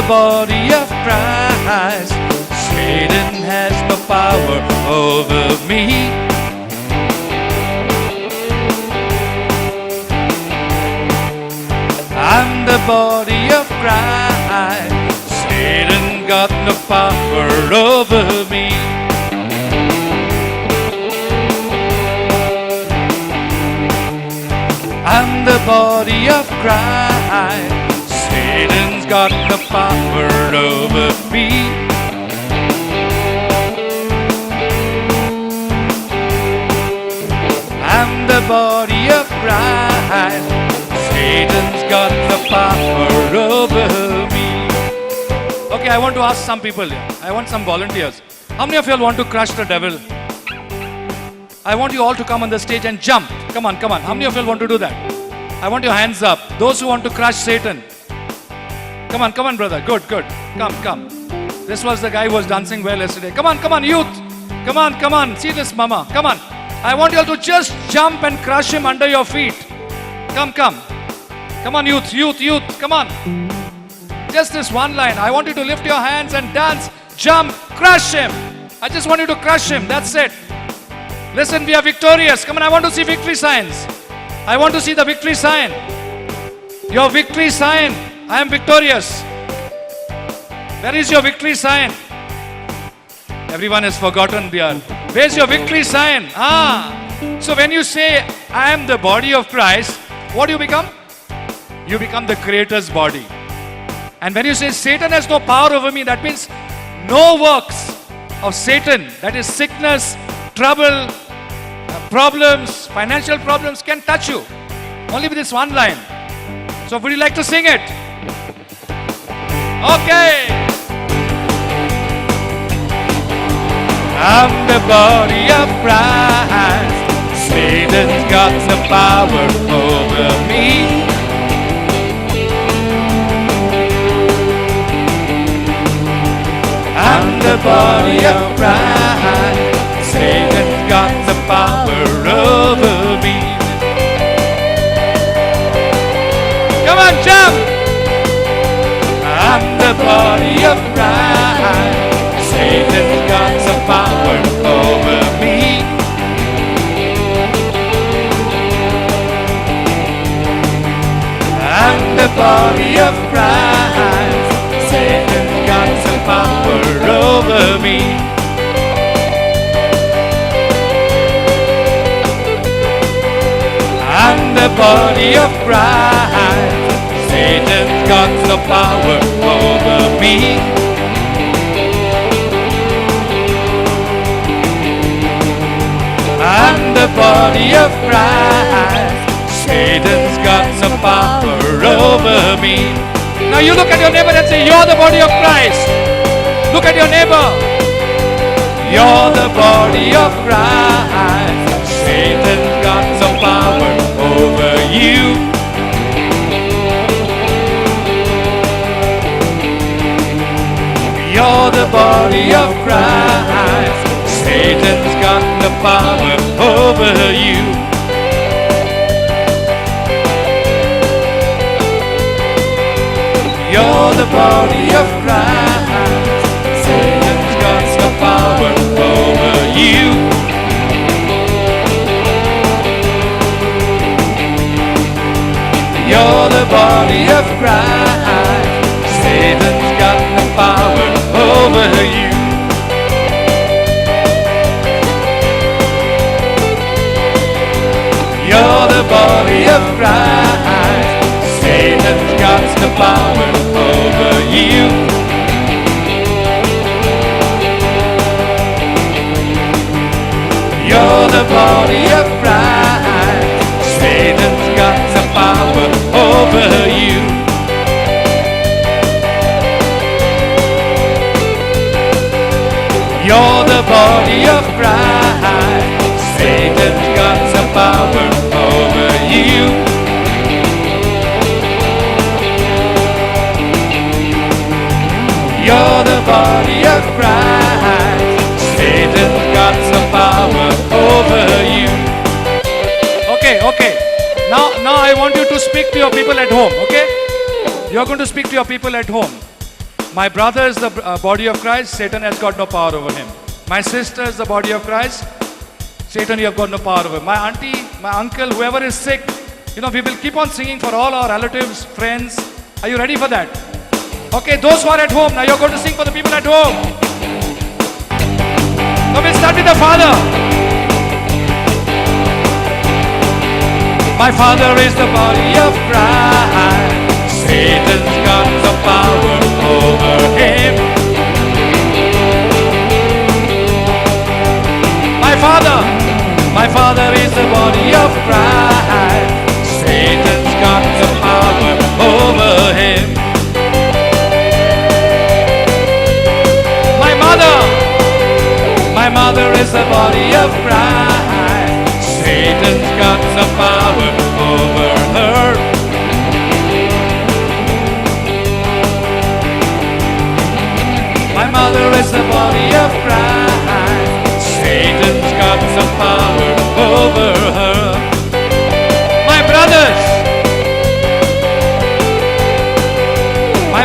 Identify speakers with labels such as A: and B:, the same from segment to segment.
A: body of Christ. Satan has no power over me. I'm the body of Christ. Satan got no power over me. I'm the body of Christ. Satan's got no power over me. I'm the body of Christ. Satan's got no power over me. Okay, I want to ask some people here. I want some volunteers. How many of you all want to crush the devil? I want you all to come on the stage and jump. Come on, come on. How many of you all want to do that? I want your hands up. Those who want to crush Satan. Come on, brother. Good. Come. This was the guy who was dancing well yesterday. Come on, youth. Come on. See this, mama. Come on. I want you all to just jump and crush him under your feet. Come. Come on, youth. Come on. Just this one line. I want you to lift your hands and dance. Jump. Crush him. I just want you to crush him. That's it. Listen, we are victorious. Come on, I want to see victory signs. I want to see the victory sign. Your victory sign. I am victorious. Where is your victory sign? Everyone has forgotten there. Where's your victory sign? So when you say, I am the body of Christ, what do you become? You become the Creator's body. And when you say, Satan has no power over me, that means no works of Satan, that is sickness, trouble, problems, financial problems can touch you. Only with this one line. So would you like to sing it? Okay. I'm the body of Christ. Satan's got no power over me. I'm the body of Christ. Satan's got the power over me. Come on, jump! I'm the body of Christ. Satan's got the power over me. I'm the body of Christ. Satan's got the power over me. I'm the body of Christ. Satan's got no power over me. I'm the body of Christ. Satan's got no power over me. Now you look at your neighbor and say, you're the body of Christ. Look at your neighbor. You're the body of Christ. Satan's got no power over you. You're the body of Christ. Satan's got no power over you. You're the body of Christ. Satan's got no power over you. You're the body of Christ. Satan's got no power over you. You're the body of Christ. Satan's got no power over you. You're the body of Christ. Satan's got no power over you. You're the body of Christ. Satan's got no power over you. You're the body of Christ. Satan's got no power over you. Okay. Now I want you to speak to your people at home, okay? You're going to speak to your people at home. My brother is the body of Christ, Satan has got no power over him. My sister is the body of Christ, Satan, you have got no power over him. My auntie, my uncle, whoever is sick, we will keep on singing for all our relatives, friends. Are you ready for that? Okay, those who are at home, now you're going to sing for the people at home. Now we'll start with the Father. My Father is the body of Christ. Satan's got the power over him. My Father is the body of Christ. Satan's got the power over him. My mother is the body of Christ. Satan's got the power over her. My mother is the body of Christ. Satan's got some power over her. My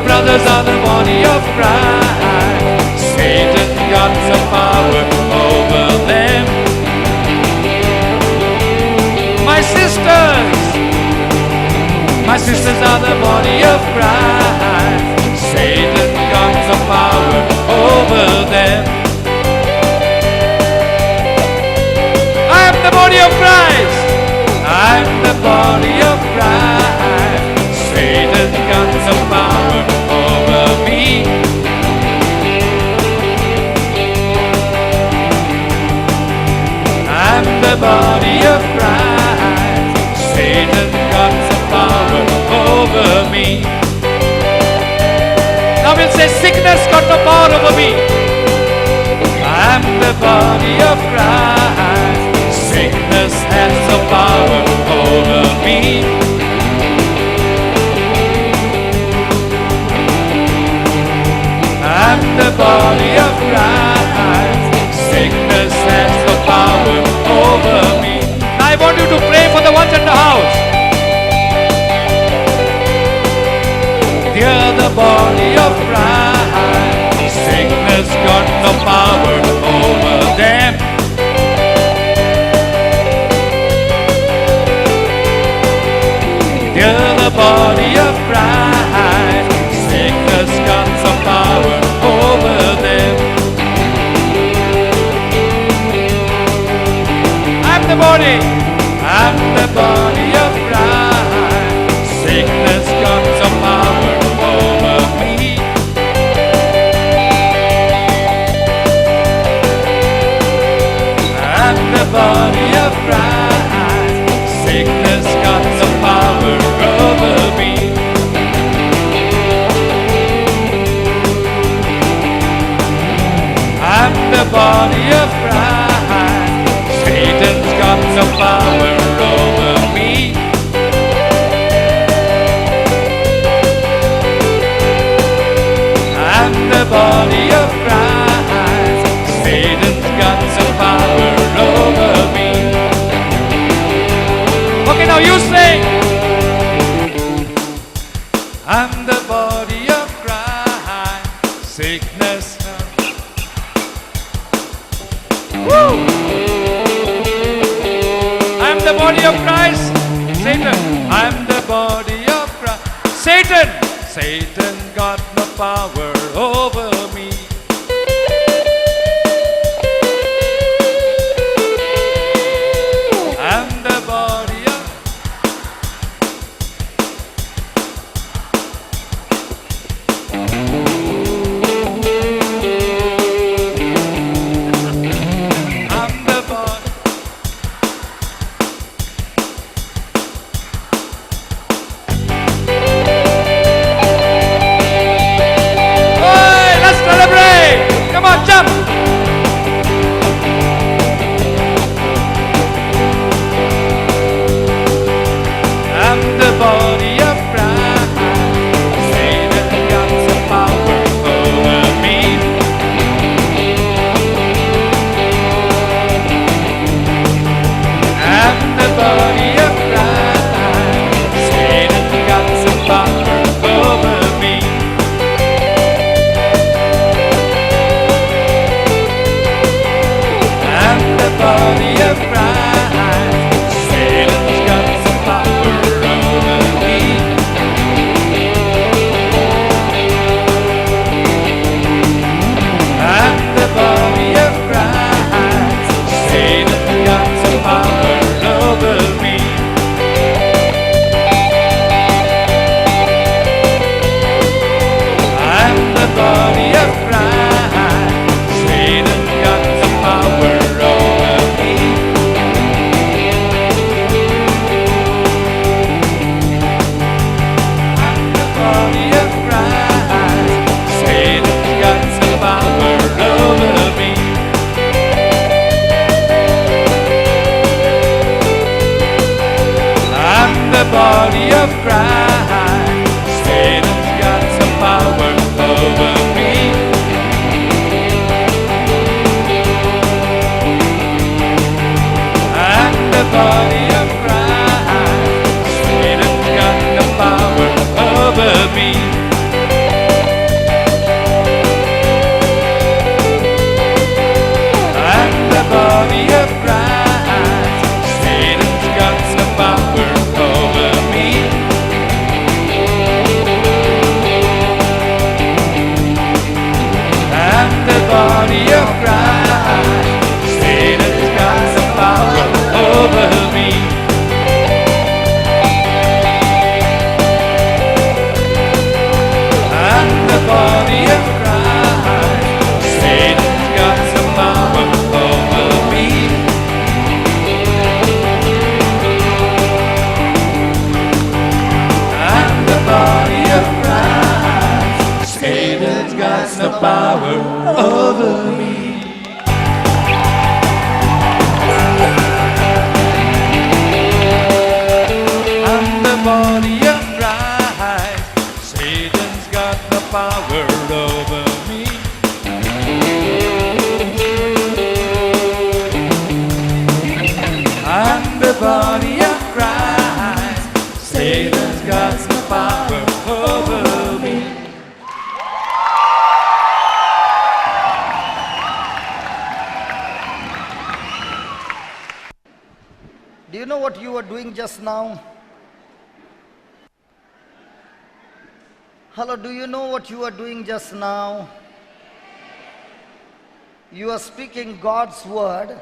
A: brothers are the body of Christ. Satan's got some power over them. My sisters are the body of Christ. Satan's got some power over them. I am the body of Christ. I am the body of Christ. Satan's got some power over me. I'm the body of Christ. Satan's got some power over me. Now we'll say sickness got no power over me. I'm the body of Christ. Sickness has no power over me. I'm the body of Christ. Sickness has no power over me. Now I want you to pray for the ones in the house. They're the body of Christ. Sickness got no power over them. They're the body of Christ. Sickness got some power over them. I'm the body of Christ. Sickness got some power over me. I'm the body of Christ. Sickness got some power over me. I'm the body of Christ. Satan's got some power over me. I'm the body of Christ. Satan's got some power over me. Okay, now you sing. I'm the body of Christ. Sickness. Woo! I'm the body of Christ. Satan. I'm the body of Christ. Satan got no power over me. I'm the body of I'm the body. of Christ, Satan's got no power over me. I'm the body of Christ, Satan's got no power over me. I'm the body of Christ, Satan's got no power over me. I'm the body of Christ, Satan's got no power over me. I'm the body of Christ, Satan's got no power over me.
B: Do you know what you were doing just now? Hello, do you know what you are doing just now? You are speaking God's word,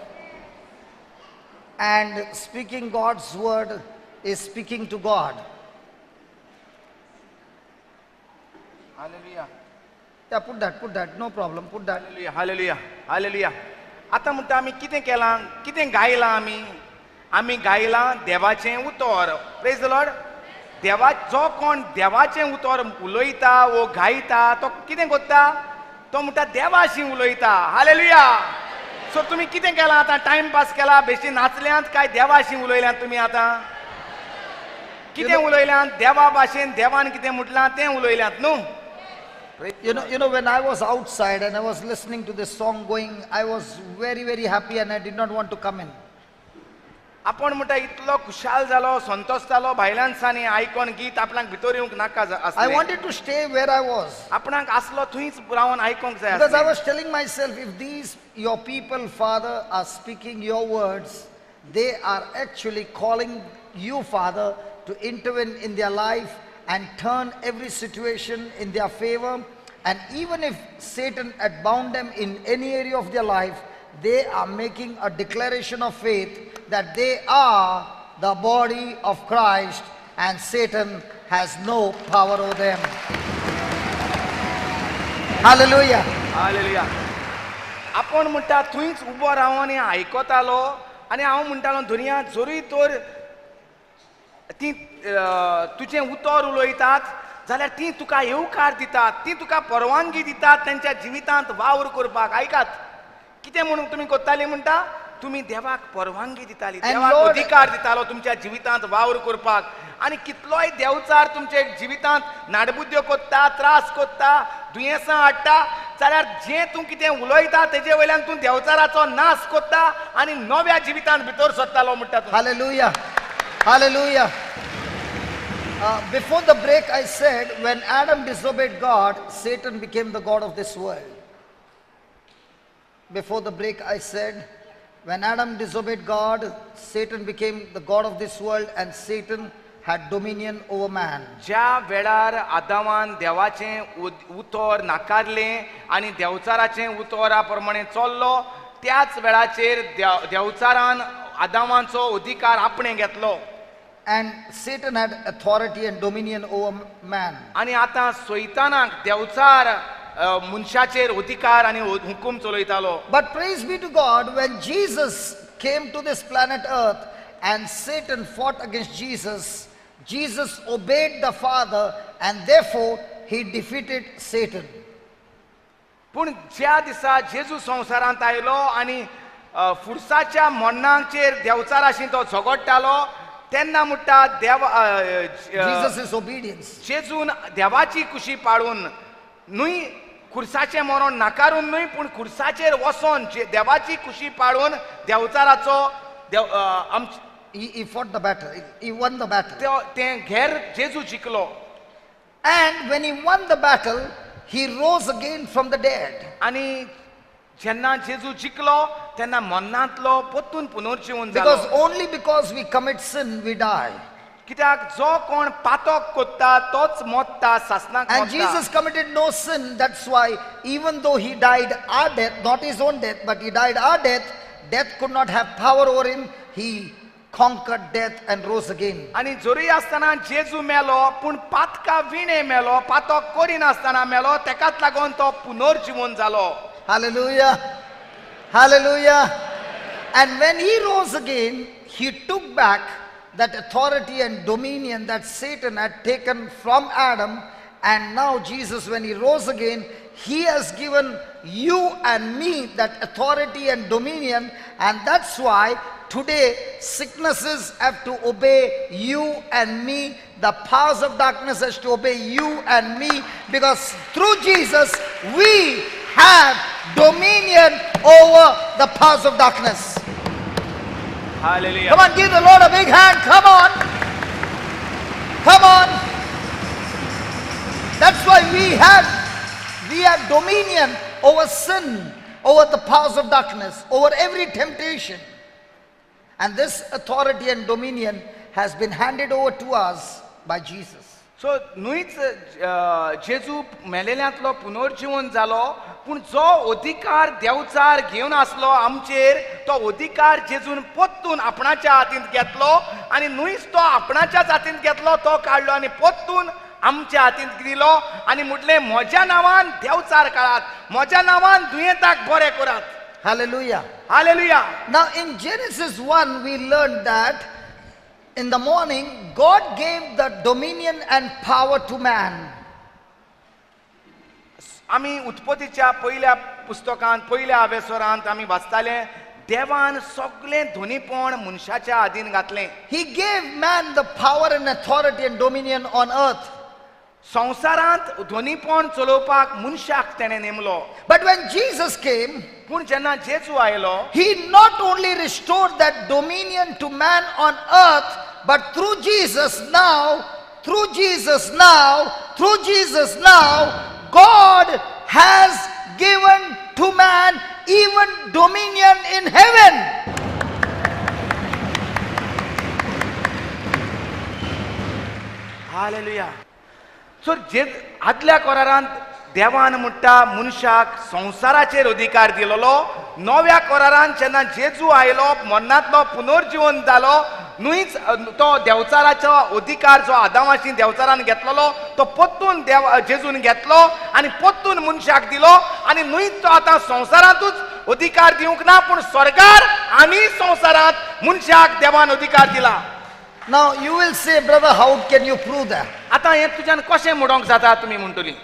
B: and speaking God's word is speaking to God.
C: Hallelujah.
B: Yeah, put that, no problem, put that.
C: Hallelujah. Hallelujah. Hallelujah. आता म्हणटा आमी कितें केलां, कितें गायलां आमी गायलां देवाचें उतर. Praise the Lord. जो कोण देवाचें उतर उलयता वो गायता तो कितें करता, तो म्हणटा देवाशी उलयता. हालेलुया. सो तुमी कितें केलां आतां, टायमपास केला, बेश्टी नाचल्यांत काय देवाशी उलयल्यांत तुमी आतां? कितें उलयल्यांत? देवा भाशेन देवान कितें म्हटलां तें उलयल्यांत न्हू.
B: You know, when I was outside and I was listening to this song going, I was very, very happy and I did not want to come in.
C: आपण म्हणटा इतलो खुशाल जालो, संतोष जालो, भायल्यान सानी आयकोन गीत आपणाक भितर येवंक नाका
B: I
C: आसलें.
B: wanted to stay where I was.
C: आपणाक आसलो थंयच रावन आयकोंक जाय
B: Because I
C: आसलें.
B: was telling myself, if these, your people, Father, are speaking your words, they are actually calling you, Father, to intervene in their life and turn every situation in their favor. And even if Satan had bound them in any area of their life, they are making a declaration of faith that they are the body of Christ and Satan has no power over them. Hallelujah.
C: Hallelujah. आपण म्हणटा थंयच उबो रावन आयकोतालो आनी हांव म्हणटालो दुनिया जोरी तर ती तुजें उतर उलयतात जाल्यार ती तुका येवकार दितात, ती तुका परवानगी दितात त्यांच्या जिवितांत वावर करपाक. आयकात कितें म्हणून तुमी कोत्ताली म्हणटा, तुमी देवाक परवानगी दिताली, देवाक
B: Lord,
C: अधिकार दितालो तुमच्या जिवितांत वावर करपाक. आनी कितलोय देवचार तुमच्या जिवितांत नाडबुद्द्यो कोत्ता, त्रास कोत्ता, दुयेंसां हाडटा, जाल्यार जें तूं कितें उलयता तेजे वयल्यान तूं देवचाराचो नाश कोत्ता आनी नव्या जिवितांत भितर सरतालो म्हणटा तूं.
B: Hallelujah. Hallelujah. Before the break I said, when Adam disobeyed God, Satan became the God of this world. Before the break I said, when Adam disobeyed God, Satan became the God of this world and Satan had dominion over man.
C: ज्या वेळार आदामान देवाचें उतर नाकारलें आनी देवचाराचें उतरा प्रमाणे चल्लो, त्याच वेळाचेर देवचारान आदामाचो अधिकार आपणे घेतलो.
B: And Satan had authority and dominion over man.
C: आनी आतां सैतानाक देवचार मनशाचेर अधिकार आनी हुकूम चलयतालो.
B: But praise be to God, when Jesus came to this planet Earth and Satan fought against Jesus, Jesus obeyed the Father and therefore he defeated Satan.
C: पूण ज्या दिसा जेजू संवसारांत आयलो आनी फुरसाच्या मरणाचेर देवचाराशी तो झगडटालो, तेन्ना म्हणटा
B: Jesus' obedience.
C: जेजून देवाची कुशी पाळून न्हय खुर्साचें मरण नाकारून न्हय पूण खुर्साचेर वचोन देवाची कुशी पाळून देवचाराचो
B: He fought the battle. He won the battle.
C: तें घेर जेजू जिखलो.
B: And when he won the battle, he rose again from the dead.
C: आनी जेन्ना जेजू जिखलो तेन्ना मरणांतलो परतून पुनर्जीवन जालो.
B: Because only because we commit sin, we die.
C: कित्याक जो कोण पातक कोत्ता तोच मोत्ता सासनाक
B: And
C: मोत्ता.
B: Jesus committed no sin. That's why even though he died our death, not his own death, but he died our death, death could not have power over him. He conquered death and rose again.
C: आणि जोरी आसतना जेजू मेलो पूण पातका विणे मेलो पातक करिनासतना मेलो तेकाच लागून तो पुनर्जीवन जालो.
B: Hallelujah. Hallelujah. And when he rose again, he took back that authority and dominion that Satan had taken from Adam. And now Jesus, when he rose again, he has given you and me that authority and dominion. And that's why today sicknesses have to obey you and me. The powers of darkness has to obey you and me, because through Jesus we have dominion over the powers of darkness.
C: Hallelujah.
B: Come on, give the Lord a big hand. Come on. Come on. That's why we have dominion over sin, over the powers of darkness, over every temptation. And this authority and dominion has been handed over to us by Jesus.
C: सो न्हूच जेजू मेलेल्यांतलो पुनर्जीवन जालो पूण जो अधिकार देवचार घेवन आसलो आमचेर तो अधिकार जेजून पोत्तून आपणाच्या हातींत घेतलो आनी न्हूच तो आपणाच्याच हातींत घेतलो तो काडलो आनी पोत्तून आमच्या हातींत दिलो आनी म्हटलें म्हज्या नांवान देवचार काळात म्हज्या नांवान दुयेंताक बरें करात.
B: Hallelujah.
C: Hallelujah.
B: Now in Genesis 1 we learned that in the morning God gave the dominion and power to man.
C: आमी उत्पत्तीच्या पहिल्या पुस्तकांत पहिल्या आवेसोरांत आमी वाचताले देवान सगळें धोनीपण मनशाच्या हातीन घातलें.
B: He gave man the power and authority and dominion on earth.
C: संवसारांत धोनीपण चलोवपाक मनशाक तेणें नेमलो.
B: But when Jesus came,
C: पूण जेन्ना जेजू आयलो
B: he not only restored that dominion to man on earth, but through Jesus now, God has given to man even dominion in heaven.
C: Hallelujah. सो जे आदल्या करारांत देवान म्हणटा मनशाक संवसाराचेर अधिकार दिलोलो. नव्या करारांत जेन्ना जेजू आयलो मरणांतलो पुनर्जीवन जालो न्हूच तो देवचाराचो अधिकार जो आदामाची देवचारान घेतलोलो तो पोत्तून जेजून घेतलो आनी पोत्तून मनशाक दिलो आनी न्हूच तो आतां संवसारांतूच अधिकार दिवंक ना पूण स्वर्गार आनी संवसारांत मनशाक देवान अधिकार दिला.
B: Now you will say, brother, how can you prove that?
C: आतां हें तुज्यान कशें म्हणोंक जाता तुमी म्हणटली.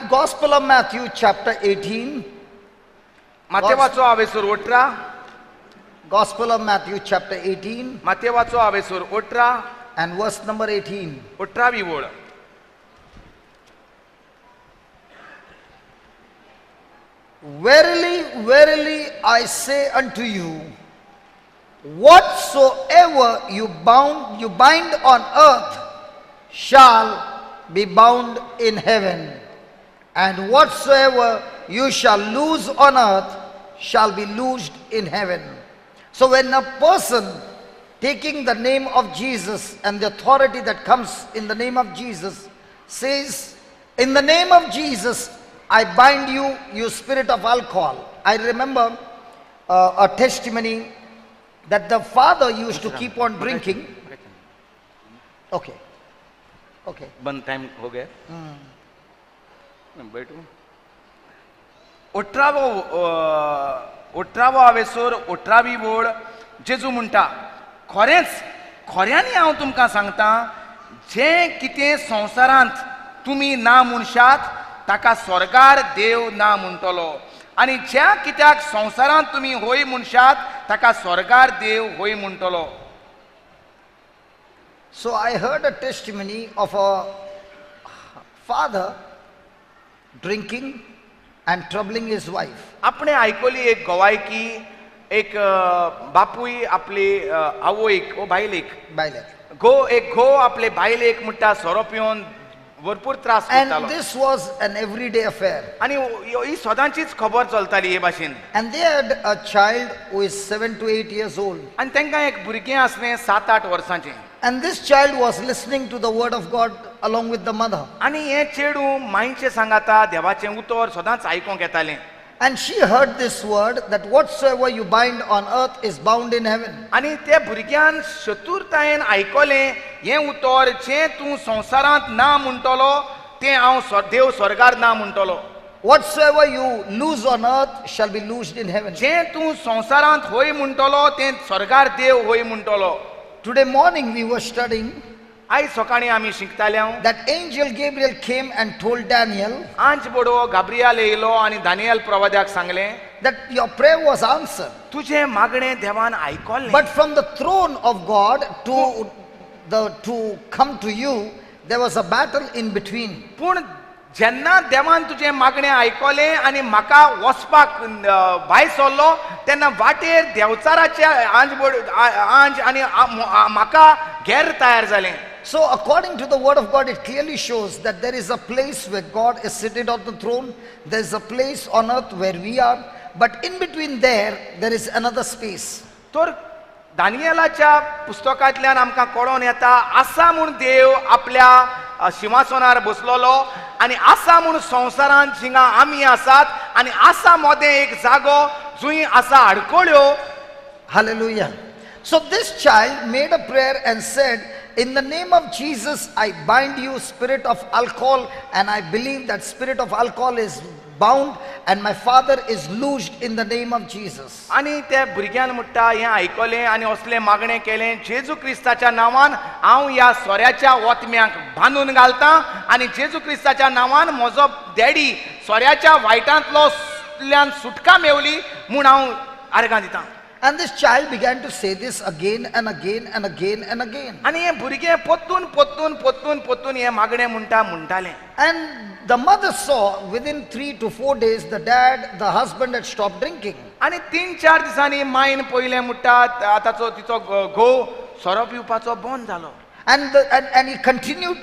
B: Gospel of Matthew chapter 18.
C: मातेवाचो हावेसूर 18.
B: Gospel of Matthew chapter 18
C: मातेवाचो हावेसूर 18
B: and verse number 18.
C: 18वी ओळ.
B: Verily, verily, I say unto you, whatsoever you bind on earth shall be bound in heaven, and whatsoever you shall loose on earth shall be loosed in heaven. So when a person taking the name of Jesus and the authority that comes in the name of Jesus says, in the name of Jesus, I bind you, you spirit of alcohol. I remember a testimony that the father used to keep on drinking. Okay. Okay.
C: बंद time हो गया. बैठू. 18वो हावेसूर 18वी ओळ जेजू म्हणटा खऱ्यांनी हांव तुमकां सांगता जें कितें संवसारांत तुमी ना म्हणशात ताका स्वर्गार देव ना म्हणटलो आनी ज्या कित्याक संवसारांत तुमी होय म्हणशात ताका स्वर्गार देव होय म्हणटलो.
B: So I heard a testimony of a father drinking and troubling his wife.
C: आपणे आयकली एक गवायकी एक बापूय आपली आवयक ओ बायलेक
B: By that.
C: एक घो आपले बायलेक म्हणटा सोरो पिवन भरपूर त्रास
B: And
C: पडटालो
B: this was an everyday affair.
C: आणि ही सदांचीच खबर चलताली हे भाशेन
B: And they had a child who is 7 to 8 years old.
C: आणि तांकां एक भुरगें आसलें 7-8 वर्सांचें
B: And this child was listening to the word of God along with the mother.
C: आणि हे चेडूं मांयचें सांगाता देवाचें उतर सदांच आयकोंक येतालें
B: And she heard this word that whatsoever you bind on earth is bound in heaven.
C: आणि त्या भुरग्यान चतुरतायेन आयकलें हें उतर जें तूं संवसारांत ना म्हणटलो तें हांव देव स्वर्गार ना म्हणटलो
B: Whatsoever you loose on earth shall be loosed in heaven.
C: जें तूं संवसारांत होय म्हणटलो तें स्वर्गार देव होय म्हणटलो
B: Today morning we were studying
C: आयज सकाळीं आमी शिकताले
B: that angel Gabriel came and told Daniel
C: आंच बडो गाब्रियाल येयलो आनी दानियल प्रवाद्याक सांगलें
B: that your prayer was answered.
C: तुजें मागणें देवान आयकलें
B: But from the throne of God to come to you, there was a battle in between.
C: पूण जेन्ना देवान तुजें मागणें आयकलें आनी म्हाका वचपाक भायर सरलो तेन्ना वाटेर देवचाराचे आंज आनी म्हाका घेर तयार जालें
B: So according to the word of God, it clearly shows that there is a place where God is seated on the throne. There is a place on earth where we are. But in between there is another space.
C: तर दानियेलाच्या पुस्तकांतल्यान आमकां कळोन येता आसा म्हूण देव आपल्या सिंहासनार बसलोलो आनी आसा म्हूण संवसारांत जिंगा आमी आसात आनी आसा मोदें एक जागो जूंय आसा आडकोळ्यो
B: Hallelujah. So this child made a prayer and said, in the name of Jesus, I bind you, spirit of alcohol, and I believe that spirit of alcohol is bound and my father is loosed in the name of Jesus.
C: आनी त्या भुरग्यान म्हणटा हें आयकलें आनी असलें मागणें केलें जेजू क्रिस्ताच्या नांवान हांव ह्या सोऱ्याच्या वोतम्यांक बांदून घालतां आनी जेजू क्रिस्ताच्या नांवान म्हजो डॅडी सोऱ्याच्या वायटांतल्यान सुटका मेवली म्हूण हांव आर्गां दितां
B: And this child began to say this again and again and again and again.
C: आनी हें भुरगें पोत्तून हें मागणें म्हणटालें
B: And the mother saw within 3 to 4 days the husband had stopped drinking.
C: आनी 3-4 दिसांनी मायन पयलें म्हणटा तिचो घोव सोरो पिवपाचो बंद जालो
B: And he continued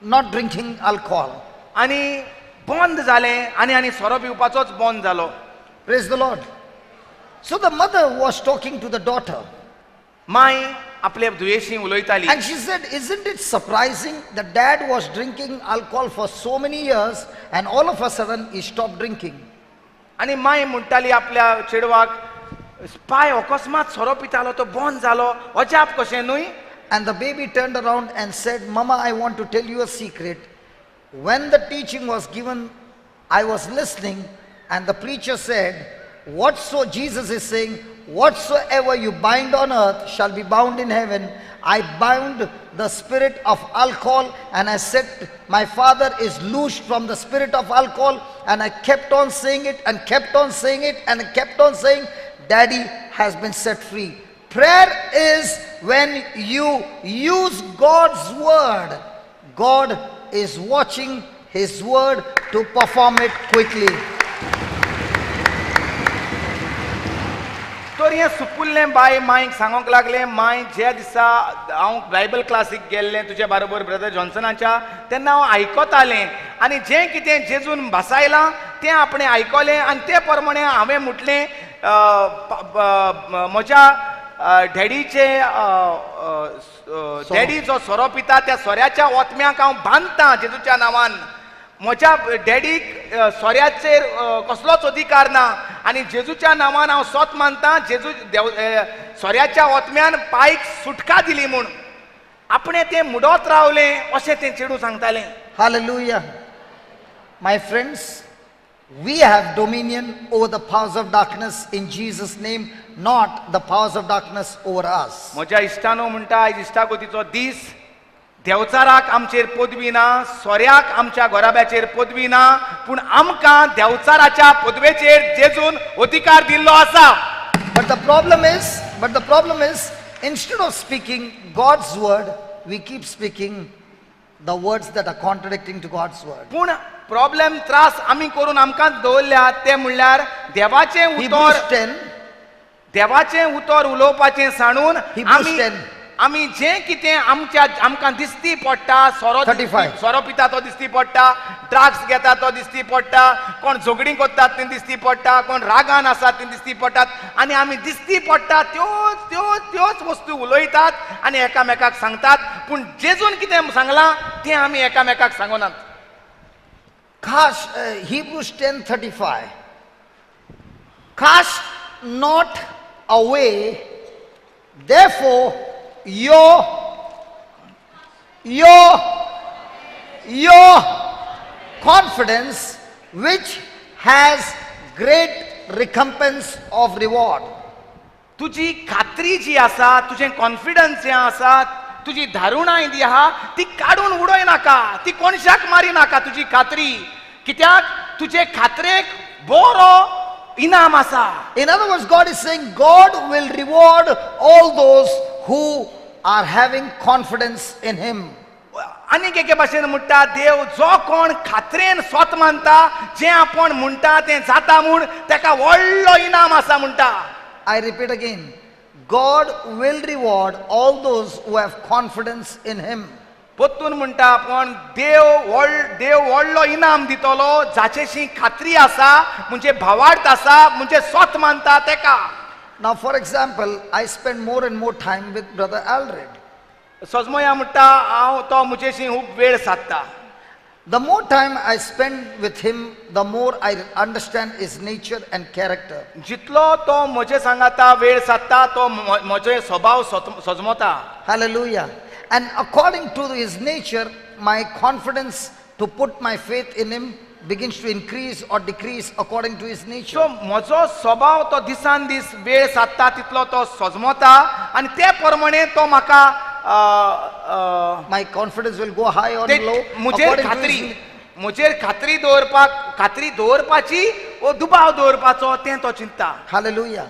B: not drinking alcohol.
C: आनी बंद जालें आनी सोरो पिवपाचोच बंद जालो
B: Praise the Lord. So the mother was talking to the daughter.
C: My आपल्या दुयेशी उलयताली
B: And she said, isn't it surprising that dad was drinking alcohol for so many years and all of a sudden he stopped drinking?
C: आनी my म्हणटाली आपल्या चेडवाक पाय अकस्मात सोरो पितालो तो बंद जालो अजाप कशें न्हय
B: And the baby turned around and said, Mama, I want to tell you a secret. When the teaching was given, I was listening and the preacher said, Jesus is saying, whatsoever you bind on earth shall be bound in heaven. I bound the spirit of alcohol and I said, my father is loosed from the spirit of alcohol, and I kept on saying it and kept on saying it and I kept on saying, Daddy has been set free. Prayer is when you use God's word. God is watching his word to perform it quickly.
C: तर हें सुपुल्लें bye मायक सांगोंक लागलें my ज्या दिसा हांव Bible classic गेल्लें तुज्या बरोबर ब्रदर जॉन्सनाच्या तेन्ना हांव आयकतालें आनी जें कितें जेजून भासायलां तें आपणें आयकलें आनी ते प्रमाणें हांवें म्हटलें म्हज्या डॅडीचे डॅडी जो सोरो पिता त्या सोऱ्याच्या ओतम्याक हांव बांदतां जेजूच्या नांवान म्हज्या डॅडीक सोऱ्याचेर कसलोच अधिकार ना आनी जेजूच्या नांवान हांव सोत मानतां जेजू सोऱ्याच्या ओतम्यान पायक सुटका दिली म्हूण आपणें तें मुडोत रावलें अशें तें चेडूं सांगतालें
B: Hallelujah. My friends, we have dominion over the powers of darkness in Jesus' name, not the powers of darkness over us.
C: म्हज्या इश्टानो म्हणटा आयज इश्टागोतीचो दीस देवचाराक आमचेर पदवी ना सोऱ्याक आमच्या घोराब्याचेर पदवी ना पूण आमकां देवचाराच्या पदवेचेर जेजून अधिकार दिल्लो आसा
B: But the problem is instead of speaking God's word, we keep speaking the words that are contradicting to God's word.
C: पूण प्रॉब्लेम त्रास आमी करून आमकां दवरल्या ते म्हणल्यार देवाचें
B: Hebrews
C: उतर
B: 10,
C: देवाचें उतर उलोवपाचें सांडून
B: Hebrews 10.
C: आमी जे कितें आमकां दिसती पडटा
B: 35.
C: सोरो पिता तो दिसती पडटा, ड्रग्स घेता तो दिसती पडटा, कोण झगडीं करतात तीं दिसती पडटा, कोण रागान आसात तीं दिसती पडटात आनी आमी दिसती पडटा त्योच वस्तू उलयतात आनी एकामेकाक सांगतात, पूण जेजून कितें सांगलां तें आमी एकामेकाक सांगनात.
B: Hebrews 10:35. Cast not away, therefore, your confidence, which has great recompense of reward.
C: तुजी खात्री जी आसा, तुजें कॉन्फिडन्स जें आसा, तुजी धारुणाय जी आहा ती काडून उडोय नाका, ती कोणशाक मारी नाका तुजी खात्री, कित्याक तुजे खात्रेक बरो इनाम आसा.
B: In other words, God is saying God will reward all those who are having confidence in Him.
C: आनीक एके भाशेन म्हणटा देव जो कोण खात्रेन स्वत मानता, जें आपूण म्हणटा तें जाता म्हूण ताका व्हडलो इनाम आसा म्हणटा.
B: I repeat again, God will reward all those who have confidence in Him.
C: पोत्तून म्हणटा आपूण देव व्हडलो इनाम दितलो जाचेशी खात्री आसा, म्हणजे भावार्थ आसा, म्हणजे स्वत मानता तेका.
B: Now, for example, I spend more and more time with Brother Alred.
C: सजमोया म्हणटा हांव तो म्हजेशी खूब वेळ सादता.
B: The more time I spend with him, the more I understand his nature and character.
C: जितलो तो म्हजे सांगाता वेळ सादता तो म्हजे स्वभाव सजमोता.
B: Hallelujah. And according to his nature, my confidence to put my faith in him begins to increase or decrease according to his nature.
C: सो म्हजो स्वभाव तो दिसान दीस वेळ सादता तितलो तो सजमोता आनी ते प्रमाणे तो म्हाका
B: My confidence will go high or low
C: म्हजेर खात्री दवरपाची वो दुबाव दवरपाचो तें तो चिंता.
B: Hallelujah.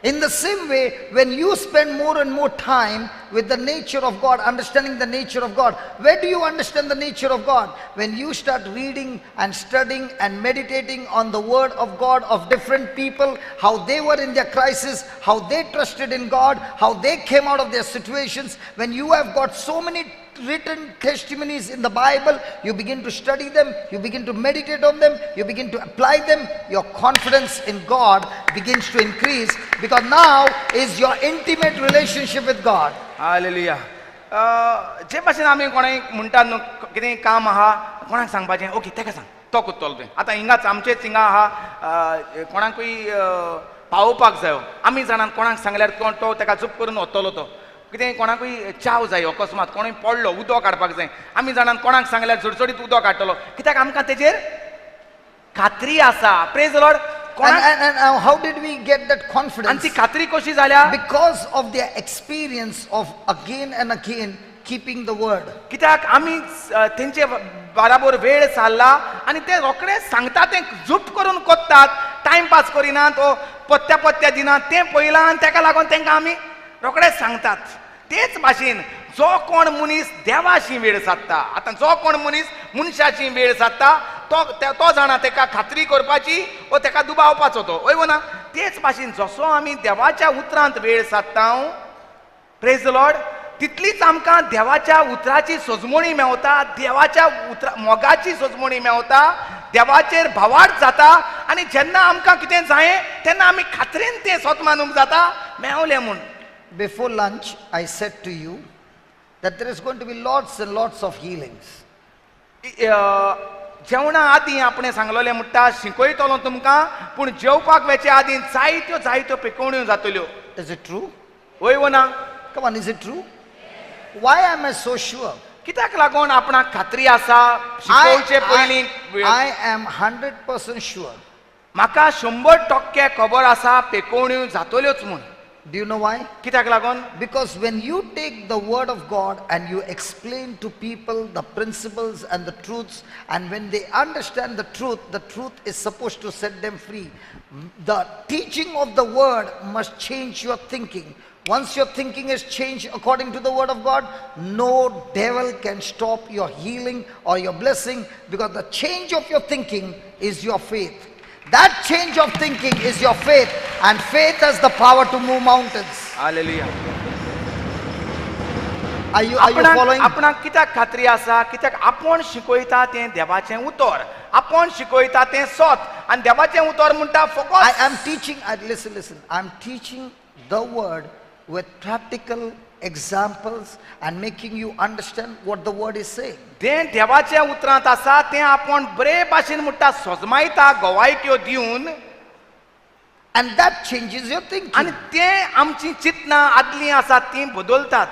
B: In the same way, when you spend more and more time with the nature of God, understanding the nature of God, where do you understand the nature of God? When you start reading and studying and meditating on the word of God of different people, how they were in their crisis, how they trusted in God, how they came out of their situations. When you have got so many written testimonies in the Bible, you begin to study them, you begin to meditate on them, you begin to apply them, your confidence in God begins to increase, because now is your intimate relationship with God.
C: Hallelujah. जे भाशेन आमी कोणाक म्हणटा न्हू कितें काम आहा कोणाक सांगपाचें, ओके तेका सांग तो कोत्तलो तें. आतां हिंगाच आमचेच हिंगा आहा कोणाकूय पावोवपाक जायो, आमी जाणात कोणाक सांगल्यार कोण तो तेका चूप करून वतलो तो. कितें कोणाकूय चाव जाय अकस्मात कोणूय पडलो उदक काडपाक जाय, आमी जाणात कोणाक सांगल्यार झडझडीत उदक काडटलो, कित्याक आमकां तेजेर खात्री आसा. Praise the Lord.
B: And how did we get that confidence?
C: आनी ती खात्री कशी जाल्या?
B: Because of their experience of again and again keeping the word.
C: कित्याक आमी तेंचे बराबर वेळ सारला आनी ते रोखडे सांगता तें झूप करून कोत्तात, टायमपास करिनात, पत्त्या दिनात, तें पयलां आनी तेका लागून तेंकां आमी रोखडे सांगतात. तेच भाशेन जो कोण मनीस देवाशी वेळ सादता, आतां जो कोण मनीस मनशाची वेळ सादता तो जाणा तेका खात्री करपाची व तेका दुबावपाचो तो, वय ना. तेच भाशेन जसो आमी देवाच्या उतरांत वेळ सादता, प्रेज द लॉर्ड, तितलीच आमकां देवाच्या उतराची सजमोणी मेवता, देवाच्या मोगाची सजमोणी मेवता, देवाचेर भावार्थ जाता आनी जेन्ना आमकां कितें जायें तेन्ना आमी खात्रेन तें स्वत मानूंक जाता मेवलें म्हूण.
B: Before lunch, I said to you that there is going to be lots and lots of healings.
C: जेवणा आदीं आपणें सांगलोलें म्हणटा शिकयतलो तुमकां, पूण जेवपाक वेचे आदीं जायत्यो पिकोवण्यो जातल्यो.
B: Is it true?
C: वय वो ना?
B: Come on, is it true? Why am I so sure?
C: कित्याक लागून आपणाक खात्री आसा शिकोवचे पयलीं?
B: I am 100% sure.
C: म्हाका 100% खबर आसा पिकोवण्यो जातल्योच म्हूण.
B: Do you know why?
C: कित्याक लागून?
B: Because when you take the word of God and you explain to people the principles and the truths, and when they understand the truth is supposed to set them free. The teaching of the word must change your thinking. Once your thinking is changed according to the word of God, no devil can stop your healing or your blessing, because the change of your thinking is your faith. That change of thinking is your faith, and faith has the power to move mountains.
C: Hallelujah.
B: Are you following?
C: आपणाक कित्याक खात्री आसा कित्याक आपण शिकयता तें देवाचें उतर आपण शिकयता तें सोत आनी देवाचें उतर म्हणटा
B: I
C: फकत
B: am teaching, listen, I'm teaching the word with practical examples and making you understand what the word is saying.
C: तें देवाच्या उतरांत आसा तें आपण बरे भाशेन म्हणटा सोजमायता गोवायक्यो दिवन
B: And that changes your thinking.
C: आनी तें आमची चिंतनां आदलीं आसात तीं बदलतात.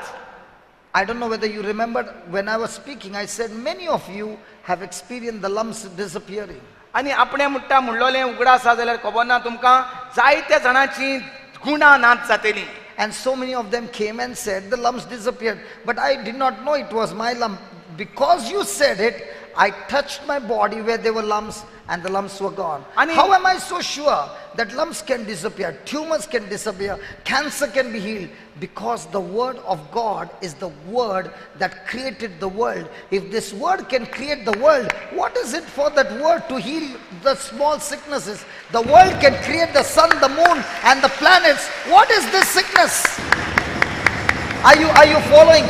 B: I don't know whether you remember when I was speaking, I said many of you have experienced the lumps disappearing.
C: आनी आपणें म्हणटा म्हणलोलें उगडास आसा जाल्यार खबर ना तुमकां जायत्या जाणांची गुणां नाच जातलीं.
B: And so many of them came and said the lumps disappeared. But I did not know it was my lump. Because you said it, I touched my body where there were lumps and the lumps were gone.
C: And
B: how am I so sure that lumps can disappear, tumors can disappear, cancer can be healed? Because the word of God is the word that created the world. If this word can create the world, what is it for that word to heal the small sicknesses? The world can create the sun, the moon and the planets. What is this sickness? Are you following?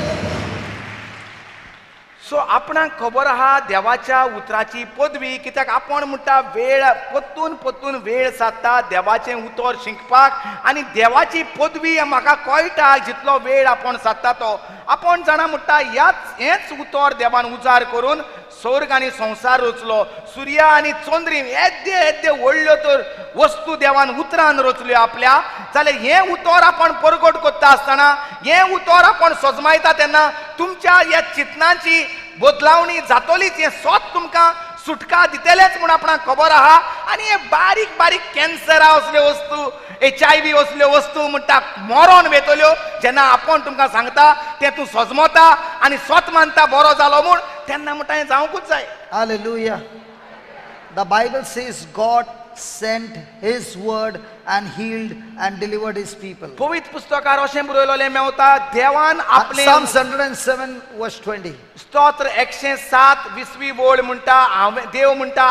C: सो आपणाक खबर आहा देवाच्या उतराची पदवी कित्याक आपण म्हणटा वेळ पत्तून वेळ साधता देवाचें उतर शिकपाक आनी देवाची पदवी म्हाका कळटा जितलो वेळ आपण साधता तो आपण जाणा म्हणटा हेच उतर देवान उजार करून स्वर्ग आनी संसार रचलो सूर्य आनी चंद्री येद्यो व्हडल्यो तर वस्तू देवान उतरान रचल्यो आपल्या जाल्यार हें उतर आपण परगट करता आसतना हें उतर आपण सजमायता तेन्ना तुमच्या ह्या चिंतनाची बदलावणी जातलीच हें स्वत तुमकां सुटका दितलेच म्हूण आपणाक खबर आहा आनी हे बारीक बारीक कॅन्सरा असल्यो वस्तू HIV असल्यो वस्तू म्हणटा मरोन वेतल्यो जेन्ना आपण तुमकां सांगता तें तूं सजमता आनी स्वत मानता बरो जालो म्हूण तेन्ना म्हणटा हें जावंकूच जाय.
B: Hallelujah. The Bible says God sent his word and healed and delivered his people.
C: पवित्र पुस्तकार अशें बरयलोलें मेवता देवान आपले
B: Psalms 107 verse 20.
C: स्तोत्र 107 20वी ओळ म्हणटा देव म्हणटा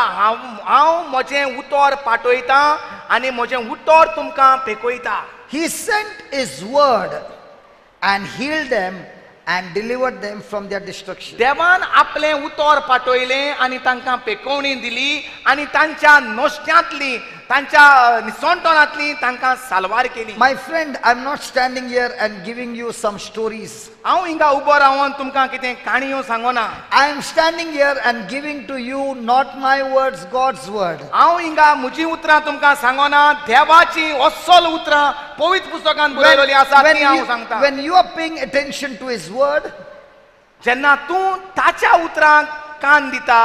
C: हांव म्हजें उतर पाठयता आनी म्हजें उतर तुमकां पेकयता.
B: He sent his word and healed them and delivered them from their destruction.
C: देवान आपलें उतर पाठयलें आनी तांकां पेकोवणी दिली आनी तांच्या नश्ट्यांतली तांच्या निसंतोणांतली तांकां सालवार केली.
B: My friend, I'm not standing here and giving you some stories.
C: हांव हिंगा उबो रावन तुमकां कितें काणयो सांगोना.
B: I am standing here and giving to you not my words, God's word.
C: हांव हिंगा म्हजी उतरां तुमकां सांगोना देवाची अस्सल उतरां पवित्र पुस्तकांत बरयलोलीं आसात ती हांव सांगता.
B: When you are paying attention to his word,
C: जेन्ना तूं ताच्या उतरांक कान दिता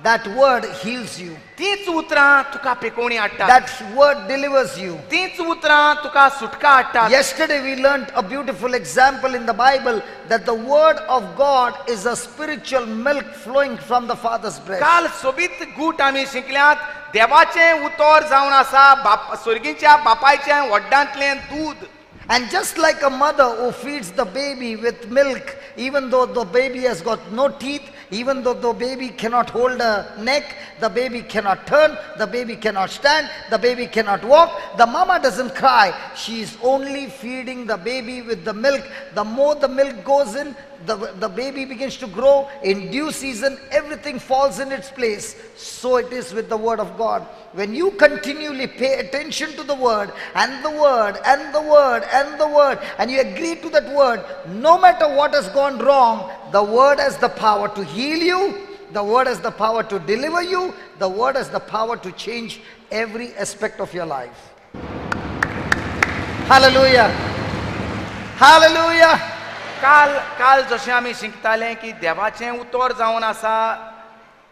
B: that word heals you.
C: तीच उतरां तुका पेकोवणी हाडटा.
B: That word delivers you.
C: तीच उतरां तुका सुटका हाडटा.
B: Yesterday we learned a beautiful example in the Bible that the word of God is a spiritual milk flowing from the Father's breast.
C: काल सोबीत गूट आमी शिकल्यात देवाचें उतर जावन आसा स्वर्गीच्या बापायचें वड्डांतलें दूद.
B: And just like a mother who feeds the baby with milk, even though the baby has got no teeth, even though the baby cannot hold a neck, the baby cannot turn, the baby cannot stand, the baby cannot walk, the mama doesn't cry. She is only feeding the baby with the milk. The more the milk goes in, the baby begins to grow. In due season, everything falls in its place. So it is with the word of God. When you continually pay attention to the word and the word and the word and the word, and you agree to that word, no matter what has gone wrong, the word has the power to heal you, the word has the power to deliver you, the word has the power to change every aspect of your life. Hallelujah. Hallelujah.
C: काल जशें आमी शिकताले की देवाचें उतर जावन आसा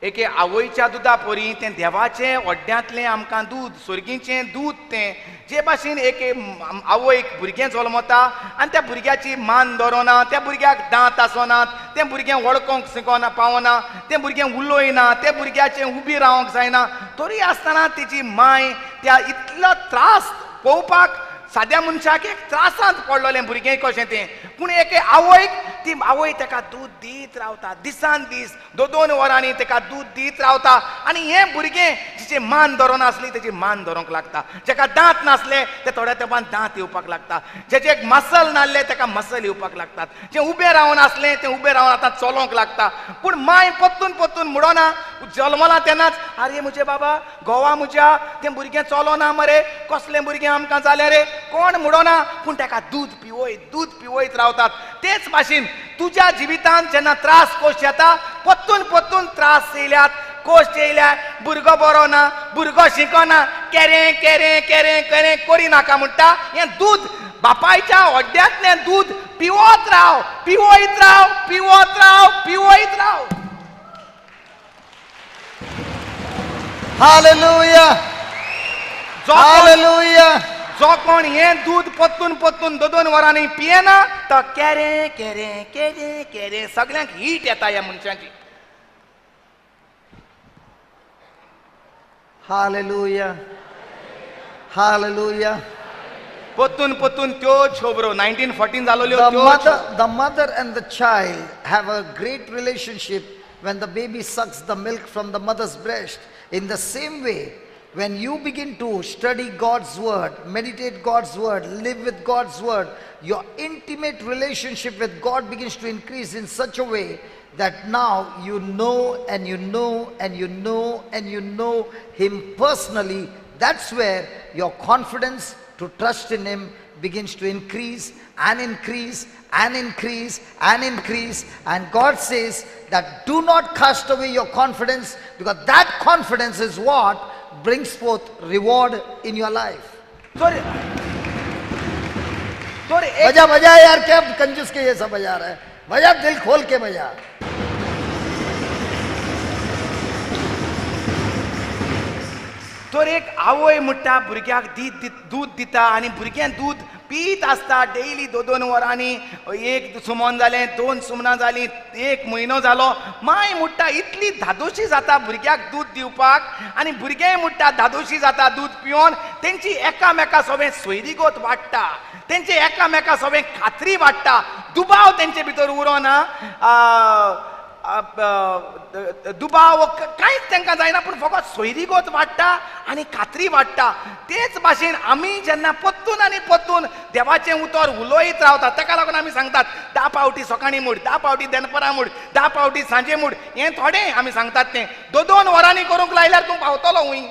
C: एके आवयच्या दुदा परी तें देवाचें ओड्ड्यांतलें आमकां दूद स्वर्गीचें दूद तें जे भाशेन एक आवयक भुरगें जल्मता आनी त्या भुरग्याची मान धरना त्या भुरग्याक दांत आसनात तें भुरगें वळखोंक शिकोना पावना तें भुरगें उलोयना त्या भुरग्याचें उबी रावंक जायना तरी आसतना तेजी माय त्या इतलो त्रास पळोवपाक साद्या मनशाक एक त्रासांत पडलोलें भुरगें कशें तें. पूण एक आवयक ती आवय ताका दूद दीत रावता, दिसान दीस 2-2 वरांनी ताका दूद दीत रावता. आनी हें भुरगें जिचें मान धरून आसली तेची मान धरूंक लागता. जाका दांत नासले ते थोड्या तेंपान दांत येवपाक लागता. जेचे मसल नासले ताका मसल येवपाक लागतात. जे उबें रावन आसलें तें उबें रावन आतां चलोंक लागता. पूण माय पत्तून पत्तून म्हणना जल्मला तेन्नाच आरे म्हजे बाबा घोवा म्हज्या तें भुरगें चलोना मरे, कसलें भुरगें आमकां जालें रे, कोण म्हणना. पूण ताका दूद पिवयत रावतात. तेच भाशेन तुज्या जिवितांत जेन्ना त्रास कोश येता, पत्तून पत्तून त्रास येयल्यात, कोश्ट येयल्या, भुरगो बरो ना, भुरगो शिकोना, केरें केरें केरें केरें करी नाका म्हणटा. हें दूद बापायच्या ओड्ड्यांतलें दूद पिवत राव, पिवयत राव, पिवत राव, पिवयत राव.
B: Hallelujah. Hallelujah.
C: जो कोण हें दूद पत्तून पत्तून 2-2 वरांनी पियेना तो केरें केरें केरें केरें सगळ्यांक हीट येता ह्या मनशाची.
B: Hallelujah. Hallelujah.
C: पत्तून पत्तून त्यो छोबरो 1914 जालोल्यो
B: The mother and the child have a great relationship when the baby sucks the milk from the mother's breast. In the same way, when you begin to study God's word, meditate God's word, live with God's word, your intimate relationship with God begins to increase in such a way that now you know and you know and you know and you know Him personally. That's where your confidence to trust in Him begins to increase and increase and increase and increase. And God says that do not cast away your confidence, because that confidence is what brings forth reward in your life. बजा बजा यार, क्या कंजूस के ये सब बजा रहा है, बजा दिल खोल के बजा.
C: तर एक आवय म्हणटा भुरग्याक दूद दिता आनी भुरगें दूद पीत आसता डेली 2-2 वरांनी. एक सुमन जालें, 2 सुमनां जालीं, 1 म्हयनो जालो. माय म्हणटा इतली धादोशी जाता भुरग्याक दूद दिवपाक, आनी भुरगें म्हणटा धादोशी जाता दूद पिवन. तेंची एकामेका सोबें सोयरीगोत वाडटा, तेंचे एकामेका सोबें खात्री वाडटा. दुबाव तेंचे भितर उरोना, दुबाव कांयच तांकां जायना, पूण फकत सोयरीगोत वाडटा आनी खात्री वाडटा. तेच भाशेन आमी जेन्ना पत्तून आनी पत्तून देवाचें उतर उलोयत रावतात, ताका लागून आमी सांगतात 10 पावटी सकाळीं म्हूण, 10 पावटी दनपरां म्हूण, 10 पावटी सांजे म्हूण. हें थोडें आमी सांगतात तें 2-2 वरांनी करूंक लायल्यार तूं पावतलो हुंय.